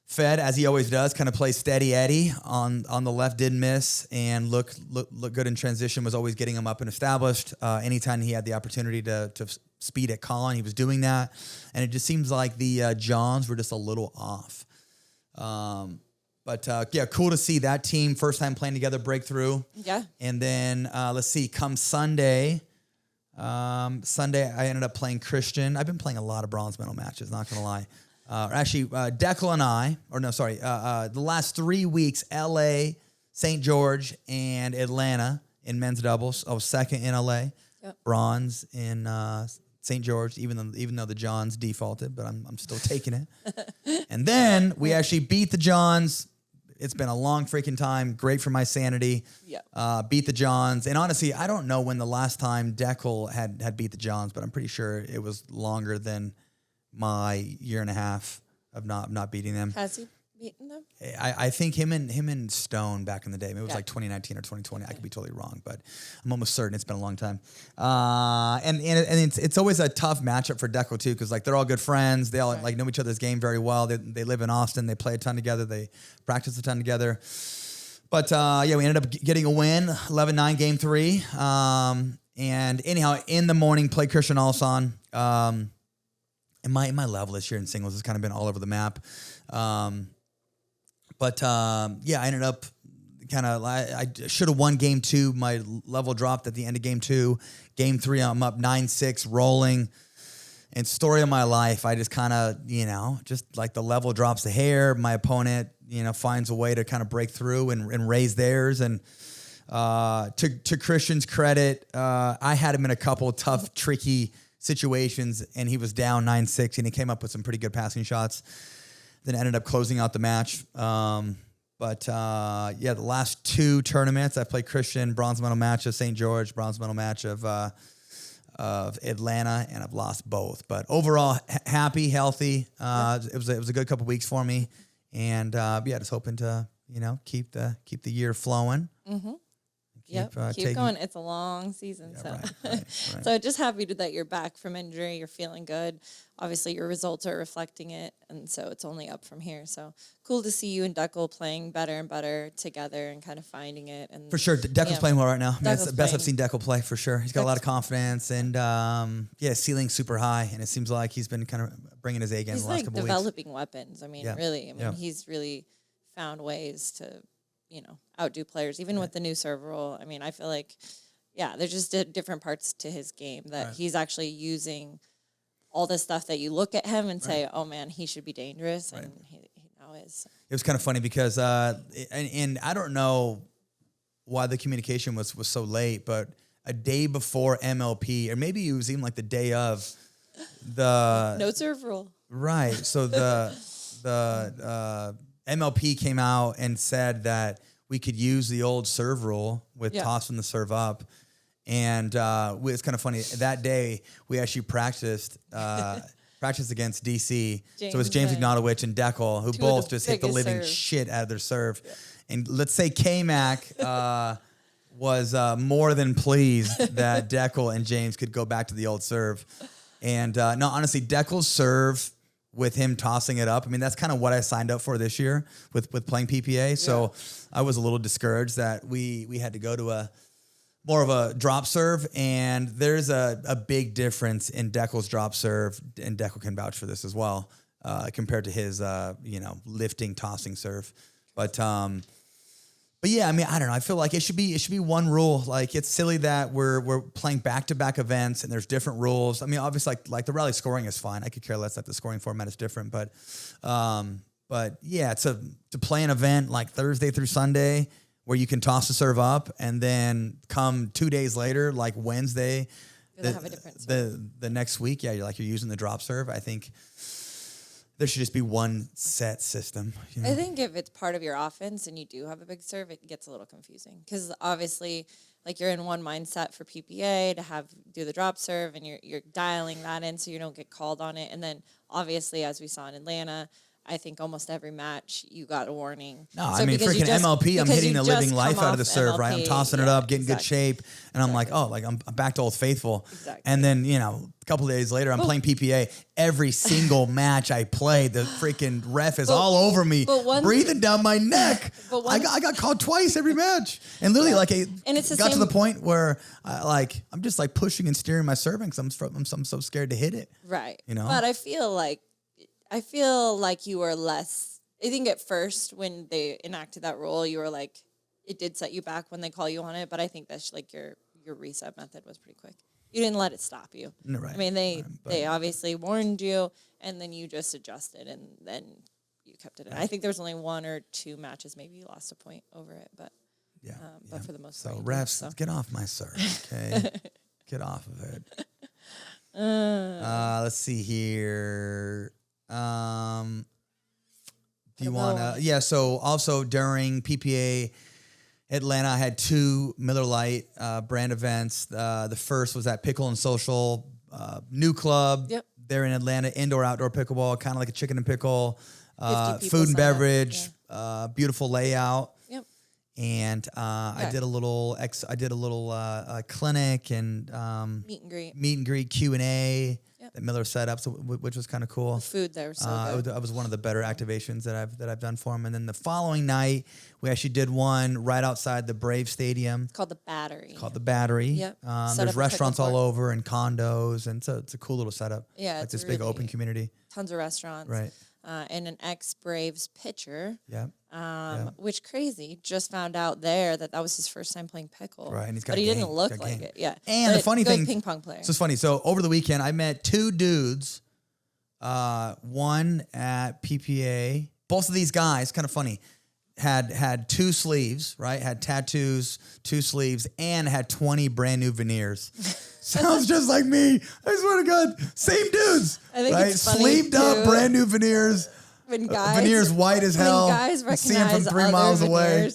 Speaker 2: Fed, as he always does, kind of plays steady Eddie on the left, didn't miss, and look good in transition, was always getting him up and established. Anytime he had the opportunity to speed at Colin, he was doing that. And it just seems like the Johns were just a little off. But cool to see that team first time playing together break through. Yeah. And then let's see, come Sunday I ended up playing Christian. I've been playing a lot of bronze medal matches, not gonna lie. Declan and I, the last 3 weeks, LA, St. George, and Atlanta in men's doubles. I was second in LA, bronze in St. George, even though the Johns defaulted, but I'm still taking it. And then we actually beat the Johns. It's been a long freaking time. Great for my sanity. Yeah. Beat the Johns. And honestly, I don't know when the last time Declan had beat the Johns, but I'm pretty sure it was longer than my year and a half of not beating them.
Speaker 1: Has he beaten them?
Speaker 2: I think him and Stone back in the day. Maybe it was like 2019 or 2020. I could be totally wrong, but I'm almost certain it's been a long time. And it's always a tough matchup for Declan too, because like they're all good friends. They all know each other's game very well. They live in Austin. They play a ton together. They practice a ton together. But we ended up getting a win, 11-9 game 3. And anyhow, in the morning, played Christian Olson. And my level this year in singles has kind of been all over the map. I ended up I should have won game 2. My level dropped at the end of game 2. Game 3, I'm up 9-6, rolling. And story of my life, I just kind of, just like the level drops a hair. My opponent, finds a way to kind of break through and raise theirs. And to Christian's credit, I had him in a couple of tough, tricky situations, and he was down 9-6, and he came up with some pretty good passing shots. Then ended up closing out the match. The last 2 tournaments, I played Christian, bronze medal match of St. George, bronze medal match of Atlanta, and I've lost both. But overall, happy, healthy. It was a good couple weeks for me, and just hoping to keep the year flowing.
Speaker 1: Mm-hmm. Keep going. It's a long season. Right. So just happy that you're back from injury. You're feeling good. Obviously, your results are reflecting it, and so it's only up from here. So cool to see you and Deckel playing better and better together and kind of finding it. And
Speaker 2: for sure, Deckel's playing well right now. It's the best I've seen Deckel play for sure. He's got a lot of confidence and ceiling's super high, and it seems like he's been kind of bringing his A game the last couple weeks.
Speaker 1: He's developing weapons. I mean, really. He's really found ways to outdo players, even with the new serve rule. I mean, I feel like, there's just different parts to his game that he's actually using all the stuff that you look at him and say, oh man, he should be dangerous. And he now is. It
Speaker 2: was kind of funny because, and I don't know why the communication was so late, but a day before MLP, or maybe it was even like the day of the
Speaker 1: no serve rule.
Speaker 2: Right. So the MLP came out and said that we could use the old serve rule with tossing the serve up. And it's kind of funny. That day, we actually practiced against DC. So it was James Ignatowicz and Deckel, who both just hit the living shit out of their serve. Yeah. And let's say K-Mac was more than pleased that Deckel and James could go back to the old serve. And no, honestly, Deckel's serve with him tossing it up, I mean, that's kind of what I signed up for this year with playing PPA. So I was a little discouraged that we had to go to more of a drop serve, and there's a big difference in Deckel's drop serve, and Deckel can vouch for this as well, compared to his lifting, tossing serve. But yeah, I mean, I don't know. I feel like it should be one rule. Like, it's silly that we're playing back-to-back events and there's different rules. I mean, obviously, like the rally scoring is fine. I could care less that the scoring format is different, but yeah, to play an event like Thursday through Sunday where you can toss the serve up, and then come 2 days later, like Wednesday,
Speaker 1: have a different serve.
Speaker 2: the next week, you're using the drop serve. I think there should just be one set system.
Speaker 1: I think if it's part of your offense and you do have a big serve, it gets a little confusing, because obviously, like, you're in one mindset for PPA to do the drop serve, and you're dialing that in so you don't get called on it. And then obviously, as we saw in Atlanta, I think almost every match you got a warning.
Speaker 2: No, I mean, freaking MLP, I'm hitting the living life out of the serve, right? I'm tossing it up, getting good shape, and I'm like, oh, like I'm back to Old Faithful. Exactly. And then, a couple of days later, I'm playing PPA. Every single match I play, the freaking ref is all over me, breathing down my neck. I got called twice every match, and literally, and it's got to the point where I'm just like pushing and steering my serving because I'm so scared to hit it.
Speaker 1: Right. But I feel like you were less. I think at first when they enacted that rule, you were like, it did set you back when they call you on it. But I think that's like your reset method was pretty quick. You didn't let it stop you.
Speaker 2: No, right.
Speaker 1: I mean, they obviously warned you, and then you just adjusted, and then you kept it in. I think there was only 1 or 2 matches maybe you lost a point over it, but but for the most part.
Speaker 2: So refs, get off my serve, okay? Get off of it. Let's see here. Do you want to? Yeah. So also during PPA Atlanta, I had 2 Miller Lite brand events. The first was at Pickle and Social, new club. Yep. There in Atlanta, indoor outdoor pickleball, kind of like a chicken and pickle. Food and beverage, beautiful layout. Yep. And I did a little clinic and
Speaker 1: meet and greet Q&A.
Speaker 2: that Miller set up, which was kind of cool.
Speaker 1: The food there was so good.
Speaker 2: That was one of the better activations that I've done for him. And then the following night, we actually did one right outside the Brave Stadium.
Speaker 1: It's called the Battery.
Speaker 2: Yep. There's restaurants all over and condos, and so it's a cool little setup.
Speaker 1: Yeah,
Speaker 2: like
Speaker 1: it's
Speaker 2: this
Speaker 1: really
Speaker 2: big open community.
Speaker 1: Tons of restaurants.
Speaker 2: Right.
Speaker 1: And an ex-Braves pitcher.
Speaker 2: Yeah.
Speaker 1: Which crazy. Just found out there that was his first time playing pickle.
Speaker 2: Right, and
Speaker 1: he didn't look like it. Yeah.
Speaker 2: And the funny thing,
Speaker 1: ping pong player.
Speaker 2: So it's funny. So over the weekend, I met two dudes. One at PPA. Both of these guys, kind of funny, had two sleeves, right? Had tattoos, two sleeves, and had 20 brand new veneers. Sounds just like me. I swear to God, same dudes.
Speaker 1: I think
Speaker 2: right?
Speaker 1: it's funny
Speaker 2: Sleeved up, brand new veneers.
Speaker 1: When guys,
Speaker 2: veneers white as hell.
Speaker 1: When guys recognize
Speaker 2: see them from 3 miles
Speaker 1: veneers,
Speaker 2: away.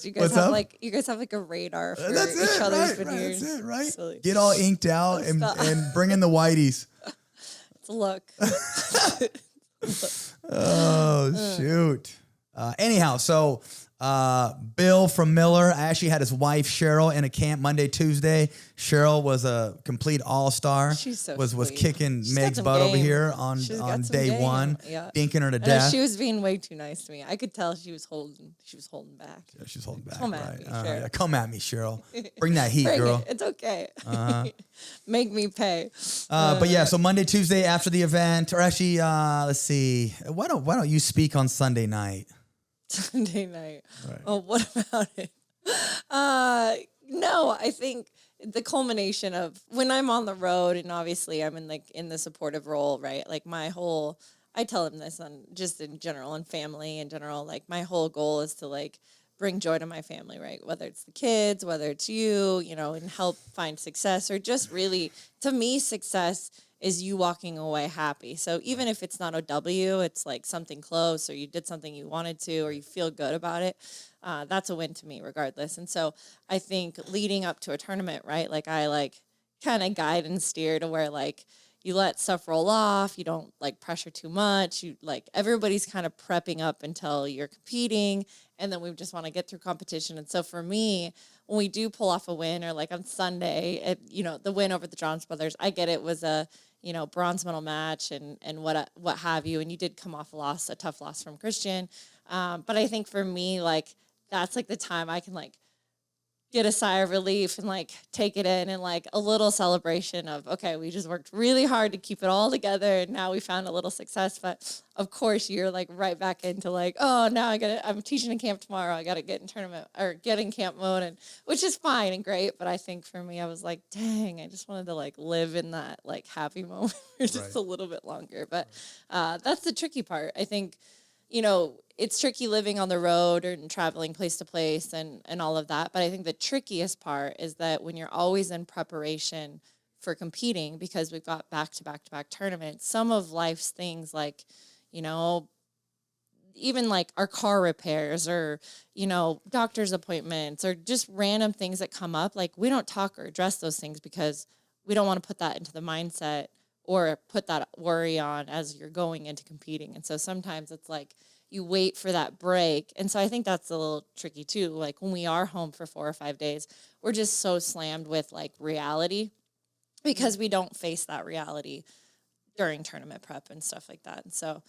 Speaker 1: You guys have like a radar for each other's veneers.
Speaker 2: That's it, right?
Speaker 1: Silly.
Speaker 2: Get all inked out and bring in the whiteys.
Speaker 1: It's a look.
Speaker 2: Oh, shoot. Anyhow, so Bill from Miller, I actually had his wife Cheryl in a camp Monday, Tuesday. Cheryl was a complete all-star.
Speaker 1: She's so
Speaker 2: was
Speaker 1: sweet.
Speaker 2: Kicking
Speaker 1: She's
Speaker 2: Meg's butt over here on day
Speaker 1: game.
Speaker 2: one,
Speaker 1: yeah.
Speaker 2: dinking her to death.
Speaker 1: She was being way too nice to me. I could tell she was holding back.
Speaker 2: Yeah, she's holding back.
Speaker 1: Come
Speaker 2: right.
Speaker 1: at me, Cheryl.
Speaker 2: Yeah, come at me, Cheryl. Bring that heat,
Speaker 1: Bring
Speaker 2: girl.
Speaker 1: It's okay. Make me pay.
Speaker 2: But yeah, so Monday, Tuesday after the event, or actually, let's see. Why don't you speak on Sunday night?
Speaker 1: Sunday night.
Speaker 2: Right.
Speaker 1: Oh, what about it? No, I think the culmination of when I'm on the road, and obviously I'm in the supportive role, right? Like I tell him this just in general and family in general, like my whole goal is to like bring joy to my family, right? Whether it's the kids, whether it's you, and help find success, or just really, to me, success is you walking away happy. So even if it's not a W, it's like something close, or you did something you wanted to, or you feel good about it. That's a win to me regardless. And so I think leading up to a tournament, right? Like I kind of guide and steer to where like you let stuff roll off. You don't like pressure too much. You like everybody's kind of prepping up until you're competing. And then we just want to get through competition. And so for me, when we do pull off a win, or like on Sunday, the win over the Johns Brothers, I get it was a, bronze medal match and what have you. And you did come off a tough loss from Christian. But I think for me, like, that's like the time I can like get a sigh of relief and like take it in, and like a little celebration of, okay, we just worked really hard to keep it all together, and now we found a little success. But of course you're like right back into like, oh, now I'm teaching in camp tomorrow. I got to get in tournament or get in camp mode, and which is fine and great. But I think for me, I was like, dang, I just wanted to like live in that like happy moment for just a little bit longer. But that's the tricky part. I think, it's tricky living on the road and traveling place to place and all of that. But I think the trickiest part is that when you're always in preparation for competing, because we've got back-to-back tournaments, some of life's things like, even like our car repairs or, doctor's appointments or just random things that come up, like we don't talk or address those things because we don't want to put that into the mindset or put that worry on as you're going into competing. And so sometimes it's like, you wait for that break. And so I think that's a little tricky too. Like when we are home for 4 or 5 days, we're just so slammed with like reality because we don't face that reality during tournament prep and stuff like that. And so,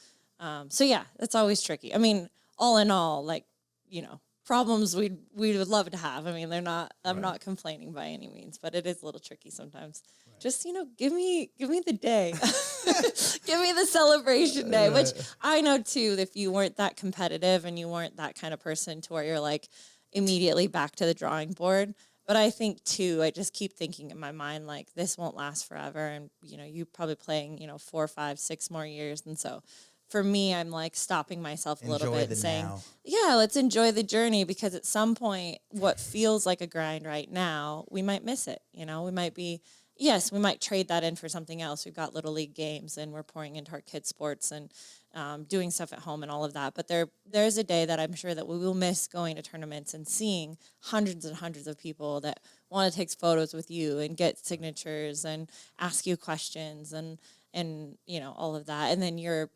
Speaker 1: yeah, that's always tricky. I mean, all in all, like, problems we would love to have. I mean, I'm not complaining by any means, but it is a little tricky sometimes. Right. Just, give me the day. Give me the celebration day, which I know too, if you weren't that competitive and you weren't that kind of person to where you're like immediately back to the drawing board. But I think too, I just keep thinking in my mind, like this won't last forever. And, you probably playing, 4, 5, 6 more years. And so for me, I'm like stopping myself a little bit and saying, yeah, let's enjoy the journey, because at some point, what feels like a grind right now, we might miss it. We might trade that in for something else. We've got little league games and we're pouring into our kids' sports and doing stuff at home and all of that. But there's a day that I'm sure that we will miss going to tournaments and seeing hundreds and hundreds of people that want to take photos with you and get signatures and ask you questions and all of that. And then you're,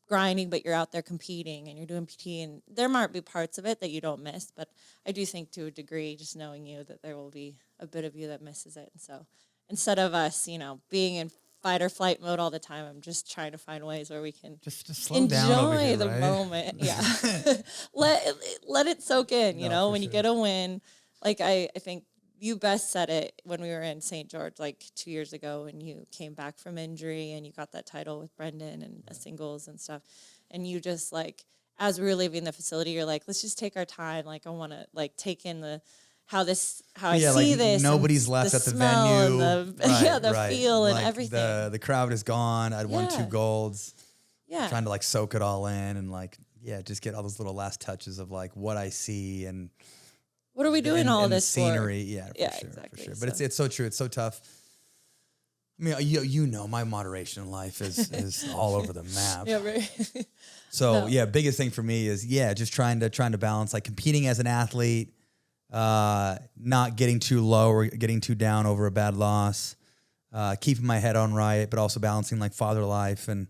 Speaker 1: grinding, but you're out there competing and you're doing PT, and there might be parts of it that you don't miss. But I do think to a degree, just knowing you, that there will be a bit of you that misses it. And so instead of us, being in fight or flight mode all the time. I'm just trying to find ways where we can
Speaker 2: just slow down over here,
Speaker 1: enjoy the
Speaker 2: right?
Speaker 1: moment. Yeah. let it soak in, you know, when you get a win. Like I think you best said it when we were in St. George like 2 years ago when you came back from injury and you got that title with Brendan and a singles and stuff. And you just like, as we were leaving the facility, you're like, let's just take our time. Like I want to like take in how I see
Speaker 2: like
Speaker 1: this.
Speaker 2: Nobody's left at the venue.
Speaker 1: The feel and
Speaker 2: like
Speaker 1: everything.
Speaker 2: The crowd is gone. I'd won 2 golds.
Speaker 1: Yeah.
Speaker 2: Trying to like soak it all in and like, just get all those little last touches of like what I see and
Speaker 1: what are we doing all
Speaker 2: and
Speaker 1: this
Speaker 2: the scenery.
Speaker 1: for?
Speaker 2: Yeah, for sure. But it's so true. It's so tough. I mean, you know, my moderation in life is all over the map.
Speaker 1: Yeah, right.
Speaker 2: So biggest thing for me is just trying to balance like competing as an athlete, not getting too low or getting too down over a bad loss, keeping my head on right, but also balancing like father life and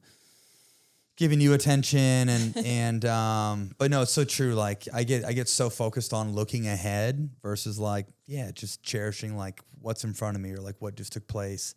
Speaker 2: giving you attention and but no, it's so true. Like I get so focused on looking ahead versus like just cherishing like what's in front of me or like what just took place.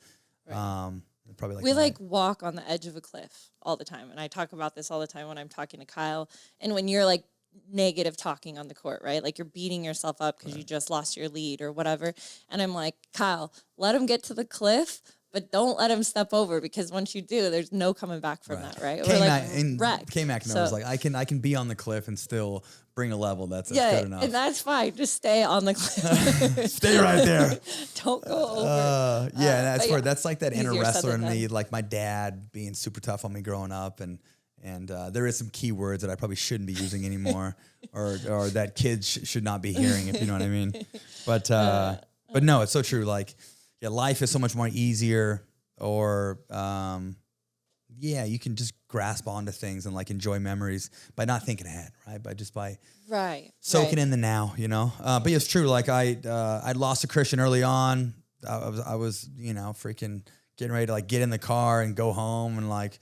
Speaker 2: Right. Probably
Speaker 1: we like walk on the edge of a cliff all the time, and I talk about this all the time when I'm talking to Kyle. And when you're like negative talking on the court, right? Like you're beating yourself up because you just lost your lead or whatever. And I'm like, Kyle, let him get to the cliff, but don't let him step over because once you do, there's no coming back from that, right?
Speaker 2: K-Mac knows, like I can be on the cliff and still bring a level that's good enough.
Speaker 1: And that's fine. Just stay on the cliff.
Speaker 2: Stay right there.
Speaker 1: Don't go over.
Speaker 2: That's like that inner wrestler in me, like my dad being super tough on me growing up and there is some key words that I probably shouldn't be using anymore or that kids should not be hearing, if you know what I mean. But no, it's so true. Like, life is so much more easier or, you can just grasp onto things and like enjoy memories by not thinking ahead, right? By soaking in the now, you know? But it's true. Like I lost to Christian early on. I was, freaking getting ready to like get in the car and go home and like,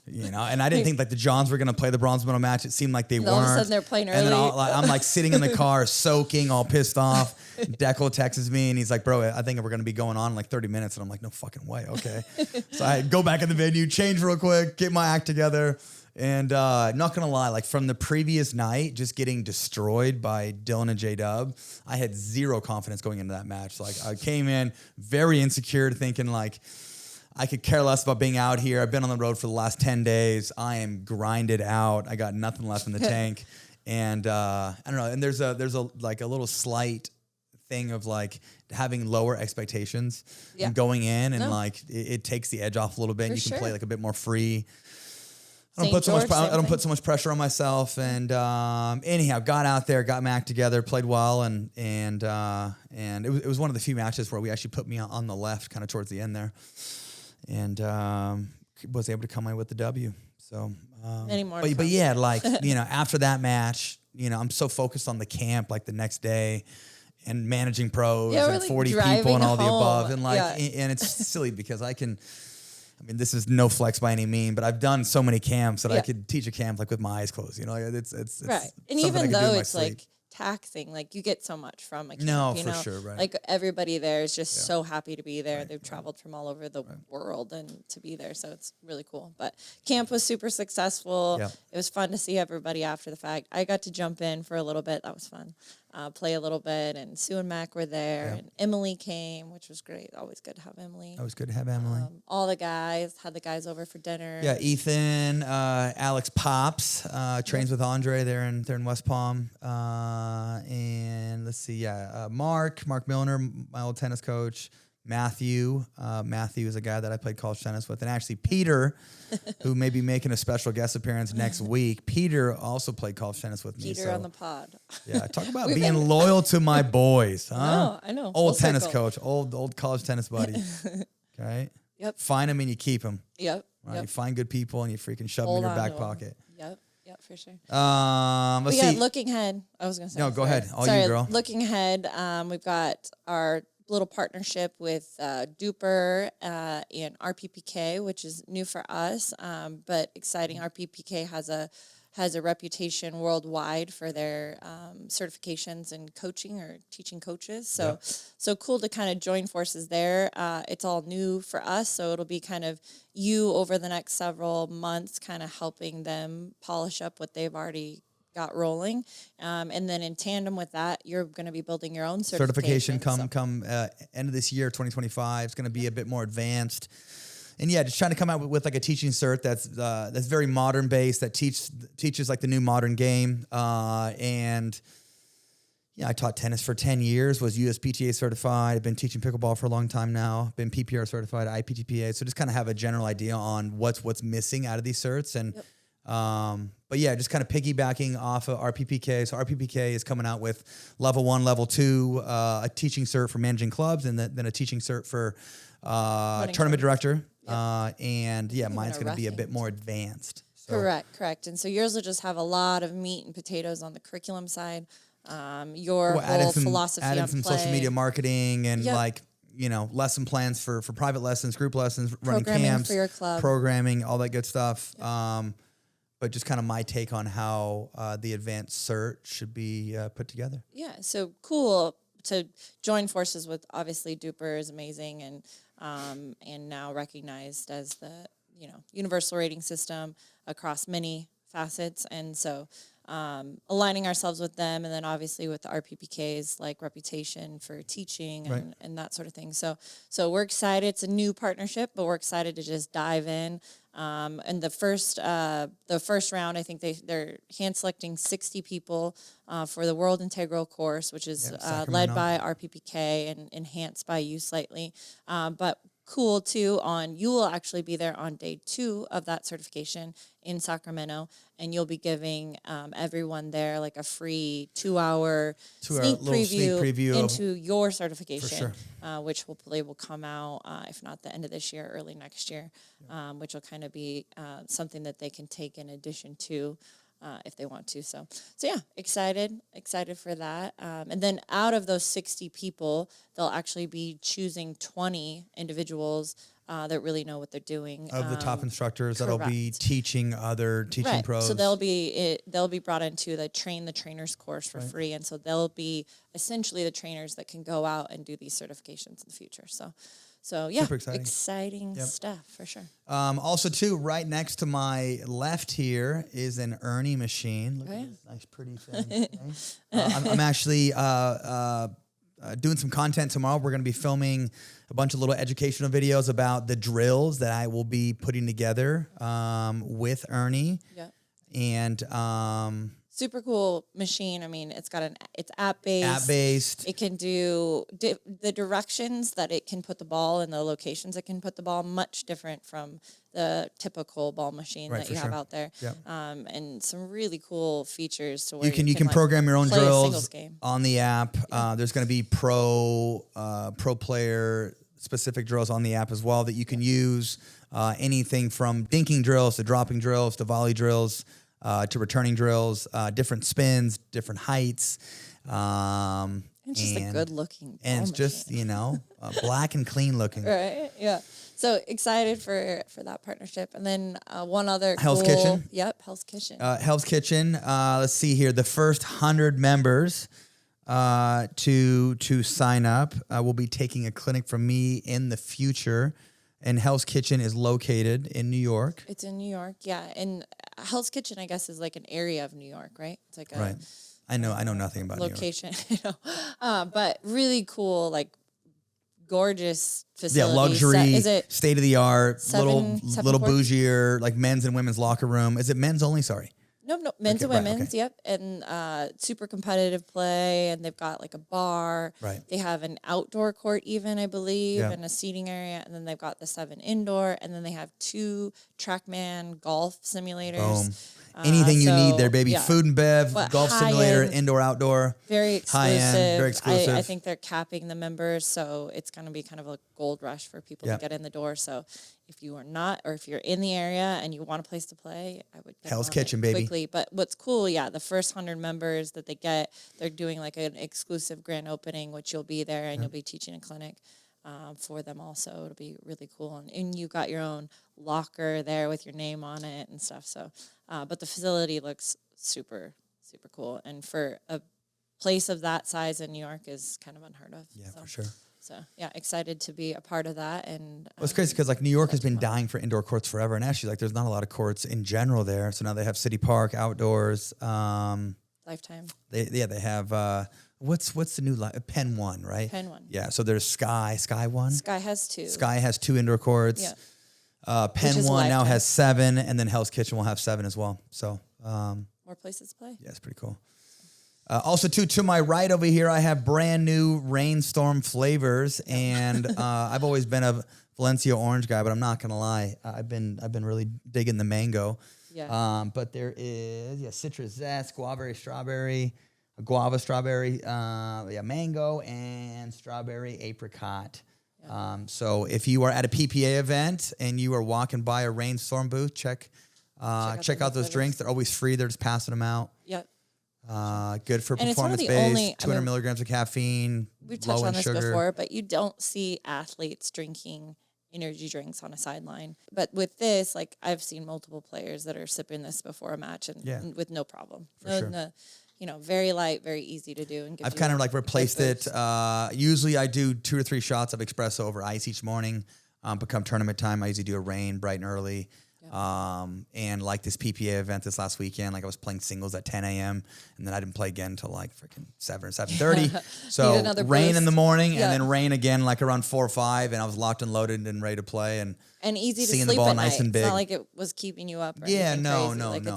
Speaker 2: and I didn't think like the Johns were going to play the bronze medal match. It seemed like they weren't.
Speaker 1: All of a sudden they're playing early.
Speaker 2: And then I'm like sitting in the car soaking, all pissed off. Deckel texts me and he's like, bro, I think we're going to be going on in like 30 minutes. And I'm like, no fucking way. Okay. So I go back in the venue, change real quick, get my act together. And not going to lie, like from the previous night, just getting destroyed by Dylan and J-Dub, I had zero confidence going into that match. Like I came in very insecure thinking like, I could care less about being out here. I've been on the road for the last 10 days. I am grinded out. I got nothing left in the tank. And I don't know. And there's a like a little slight thing of like having lower expectations and going in and like it takes the edge off a little bit. And you can play like a bit more free. I don't put so much pressure on myself. And anyhow, got out there, got my act together, played well, and it was one of the few matches where we actually put me on the left, kind of towards the end there. And was able to come away with the W. So, but yeah, like after that match, I'm so focused on the camp, like the next day, and managing pros and 40 people and all the above, and and it's silly because this is no flex by any mean, but I've done so many camps that I could teach a camp like with my eyes closed. It's
Speaker 1: right. And even though it's like taxing, like you get so much from a camp,
Speaker 2: for sure, right?
Speaker 1: Like everybody there is just so happy to be there. Right, They've traveled from all over the world and to be there, so it's really cool. But camp was super successful. It was fun to see everybody after the fact. I got to jump in for a little bit. That was fun. Play a little bit, and Sue and Mac were there, and Emily came, which was great. Always good to have Emily.
Speaker 2: Always good to have Emily.
Speaker 1: All the guys, had the guys over for dinner.
Speaker 2: Yeah, Ethan, Alex Pops, trains with Andre there in West Palm. And let's see, Mark Milner, my old tennis coach. Matthew is a guy that I played college tennis with. And actually Peter, who may be making a special guest appearance next week. Peter also played college tennis with me.
Speaker 1: Peter on the pod.
Speaker 2: Yeah, talk about being loyal to my boys, huh?
Speaker 1: I know.
Speaker 2: Old tennis coach, old college tennis buddy. Okay?
Speaker 1: Yep.
Speaker 2: Find them and you keep them.
Speaker 1: Yep.
Speaker 2: Right? You find good people and you freaking shove them in your back pocket.
Speaker 1: Yep, for sure.
Speaker 2: Let's see.
Speaker 1: Looking ahead, I was going to say.
Speaker 2: No, go ahead. You, girl.
Speaker 1: Looking ahead, we've got our little partnership with Duper and RPPK, which is new for us, but exciting. RPPK has a has a reputation worldwide for their certifications in coaching or teaching coaches. So, so cool to kind of join forces there. It's all new for us, so it'll be kind of you over the next several months, kind of helping them polish up what they've already got rolling, and then in tandem with that, you're going to be building your own certification.
Speaker 2: Come end of this year, 2025. It's going to be a bit more advanced. And yeah, just trying to come out with like a teaching cert that's very modern based, that teaches like the new modern game. And yeah, I taught tennis for 10 years, was USPTA certified. I've been teaching pickleball for a long time now. Been PPR certified, IPTPA. So just kind of have a general idea on what's missing out of these certs. And but yeah, just kind of piggybacking off of RPPK. So RPPK is coming out with level 1, level 2, a teaching cert for managing clubs, and then a teaching cert for tournament director. And yeah, mine's going to be a bit more advanced. So.
Speaker 1: Correct. And so yours will just have a lot of meat and potatoes on the curriculum side. Your whole philosophy on
Speaker 2: some
Speaker 1: play.
Speaker 2: social media marketing and like, you know, lesson plans for private lessons, group lessons, running camps,
Speaker 1: for your club,
Speaker 2: programming, all that good stuff. But just kind of my take on how the advanced cert should be put together.
Speaker 1: Yeah, so cool to join forces with. Obviously, Duper is amazing, and now recognized as the universal rating system across many facets, and so aligning ourselves with them, and then obviously with the RPPK's like reputation for teaching and that sort of thing. So we're excited. It's a new partnership, but we're excited to just dive in. And the first round, I think they're hand selecting 60 people for the World Integral course, which is led by RPPK and enhanced by you slightly. But cool too, you will actually be there on day 2 of that certification in Sacramento, and you'll be giving everyone there like a free 2-hour sneak preview into your certification, which hopefully will come out, if not the end of this year, early next year, which will kind of be something that they can take in addition to if they want to. So yeah, excited for that. And then out of those 60 people, they'll actually be choosing 20 individuals that really know what they're doing.
Speaker 2: Of the top instructors that'll be teaching other teaching pros.
Speaker 1: So they'll be brought into the Train the Trainers course for free, and so they'll be essentially the trainers that can go out and do these certifications in the future. So yeah, super exciting stuff for sure.
Speaker 2: Also too, right next to my left here is an Erne machine. Look at this nice pretty thing. I'm actually doing some content tomorrow. We're going to be filming a bunch of little educational videos about the drills that I will be putting together with Erne. Yeah. And
Speaker 1: super cool machine. I mean, it's app-based. It can do the directions that it can put the ball and the locations it can put the ball, much different from the typical ball machine that you have out there. Yep. And some really cool features to where
Speaker 2: you can program your own drills on the app. There's going to be pro player specific drills on the app as well that you can use. Anything from dinking drills to dropping drills to volley drills. To returning drills, different spins, different heights.
Speaker 1: It's just a good looking.
Speaker 2: And it's just, black and clean looking.
Speaker 1: Right. Yeah. So excited for that partnership. And then one other
Speaker 2: Hell's Kitchen.
Speaker 1: Yep. Hell's Kitchen.
Speaker 2: Hell's Kitchen. Let's see here. The first 100 members to sign up will be taking a clinic from me in the future. And Hell's Kitchen is located in New York.
Speaker 1: It's in New York, yeah. And Hell's Kitchen, I guess, is like an area of New York, right? It's like a
Speaker 2: I know nothing about
Speaker 1: location, but really cool, like gorgeous facility.
Speaker 2: Yeah, luxury,
Speaker 1: is it
Speaker 2: state of the art, little
Speaker 1: porch?
Speaker 2: bougier, like men's and women's locker room. Is it men's only? Sorry.
Speaker 1: No, men's and women's, yep. And super competitive play, and they've got like a bar. Right. They have an outdoor court even, I believe, and a seating area, and then they've got the 7 indoor, and then they have 2 TrackMan golf simulators. Boom.
Speaker 2: Anything you need there, baby. Yeah. Food and bev, golf simulator, indoor, outdoor.
Speaker 1: Very exclusive.
Speaker 2: High-end, very exclusive.
Speaker 1: I think they're capping the members, so it's going to be kind of a gold rush for people to get in the door. So if you are not, or if you're in the area and you want a place to play, I would get
Speaker 2: Hell's Kitchen, baby.
Speaker 1: Quickly. But what's cool, the first 100 members that they get, they're doing like an exclusive grand opening, which you'll be there and you'll be teaching a clinic for them also. It'll be really cool. And you got your own locker there with your name on it and stuff. So But the facility looks super, super cool. And for a place of that size in New York is kind of unheard of.
Speaker 2: Yeah, for sure.
Speaker 1: So, yeah, excited to be a part of that. And
Speaker 2: well, it's crazy because like New York has been dying for indoor courts forever. And actually, like there's not a lot of courts in general there. So now they have City Park, outdoors.
Speaker 1: Lifetime.
Speaker 2: They have, what's the new Penn 1, right?
Speaker 1: Penn 1.
Speaker 2: Yeah, so there's Sky 1.
Speaker 1: Sky has 2.
Speaker 2: Sky has 2 indoor courts.
Speaker 1: Yeah.
Speaker 2: Penn 1
Speaker 1: Lifetime.
Speaker 2: now has 7, and then Hell's Kitchen will have 7 as well. So
Speaker 1: more places to play.
Speaker 2: Yeah, it's pretty cool. Also, to my right over here, I have brand new Rainstorm flavors, and I've always been a Valencia orange guy, but I'm not gonna lie, I've been really digging the mango.
Speaker 1: Yeah.
Speaker 2: But there is citrus zest, guava strawberry, mango, and strawberry apricot.
Speaker 1: Yeah.
Speaker 2: So if you are at a PPA event and you are walking by a Rainstorm booth, check out those drinks. They're always free. They're just passing them out.
Speaker 1: Yep.
Speaker 2: Good for
Speaker 1: And it's one of
Speaker 2: performance
Speaker 1: the
Speaker 2: based,
Speaker 1: only-
Speaker 2: 200 milligrams of caffeine,
Speaker 1: We've
Speaker 2: low
Speaker 1: touched
Speaker 2: in
Speaker 1: on this
Speaker 2: sugar.
Speaker 1: before, but you don't see athletes drinking energy drinks on a sideline. But with this, like I've seen multiple players that are sipping this before a match and with no problem.
Speaker 2: Sure.
Speaker 1: Very light, very easy to do. And
Speaker 2: I've kind of like replaced it. Usually I do 2 or 3 shots of espresso over ice each morning. But come tournament time, I usually do a rain bright and early. And like this PPA event this last weekend, like I was playing singles at 10 a.m. and then I didn't play again until like freaking 7 or 7:30. So rain in the morning and then rain again like around 4 or 5, and I was locked and loaded and ready to play and
Speaker 1: easy to
Speaker 2: seeing
Speaker 1: sleep
Speaker 2: the ball
Speaker 1: at
Speaker 2: nice
Speaker 1: night.
Speaker 2: and big.
Speaker 1: It's not like it was keeping you up. Or
Speaker 2: Yeah,
Speaker 1: anything
Speaker 2: no.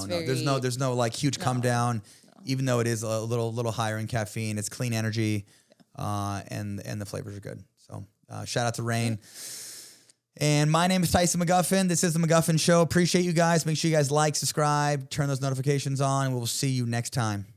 Speaker 1: crazy.
Speaker 2: No. There's no like huge come down. Even though it is a little higher in caffeine, it's clean energy, and the flavors are good. So shout out to Rain. And my name is Tyson McGuffin. This is the McGuffin Show. Appreciate you guys. Make sure you guys like, subscribe, turn those notifications on, and we'll see you next time.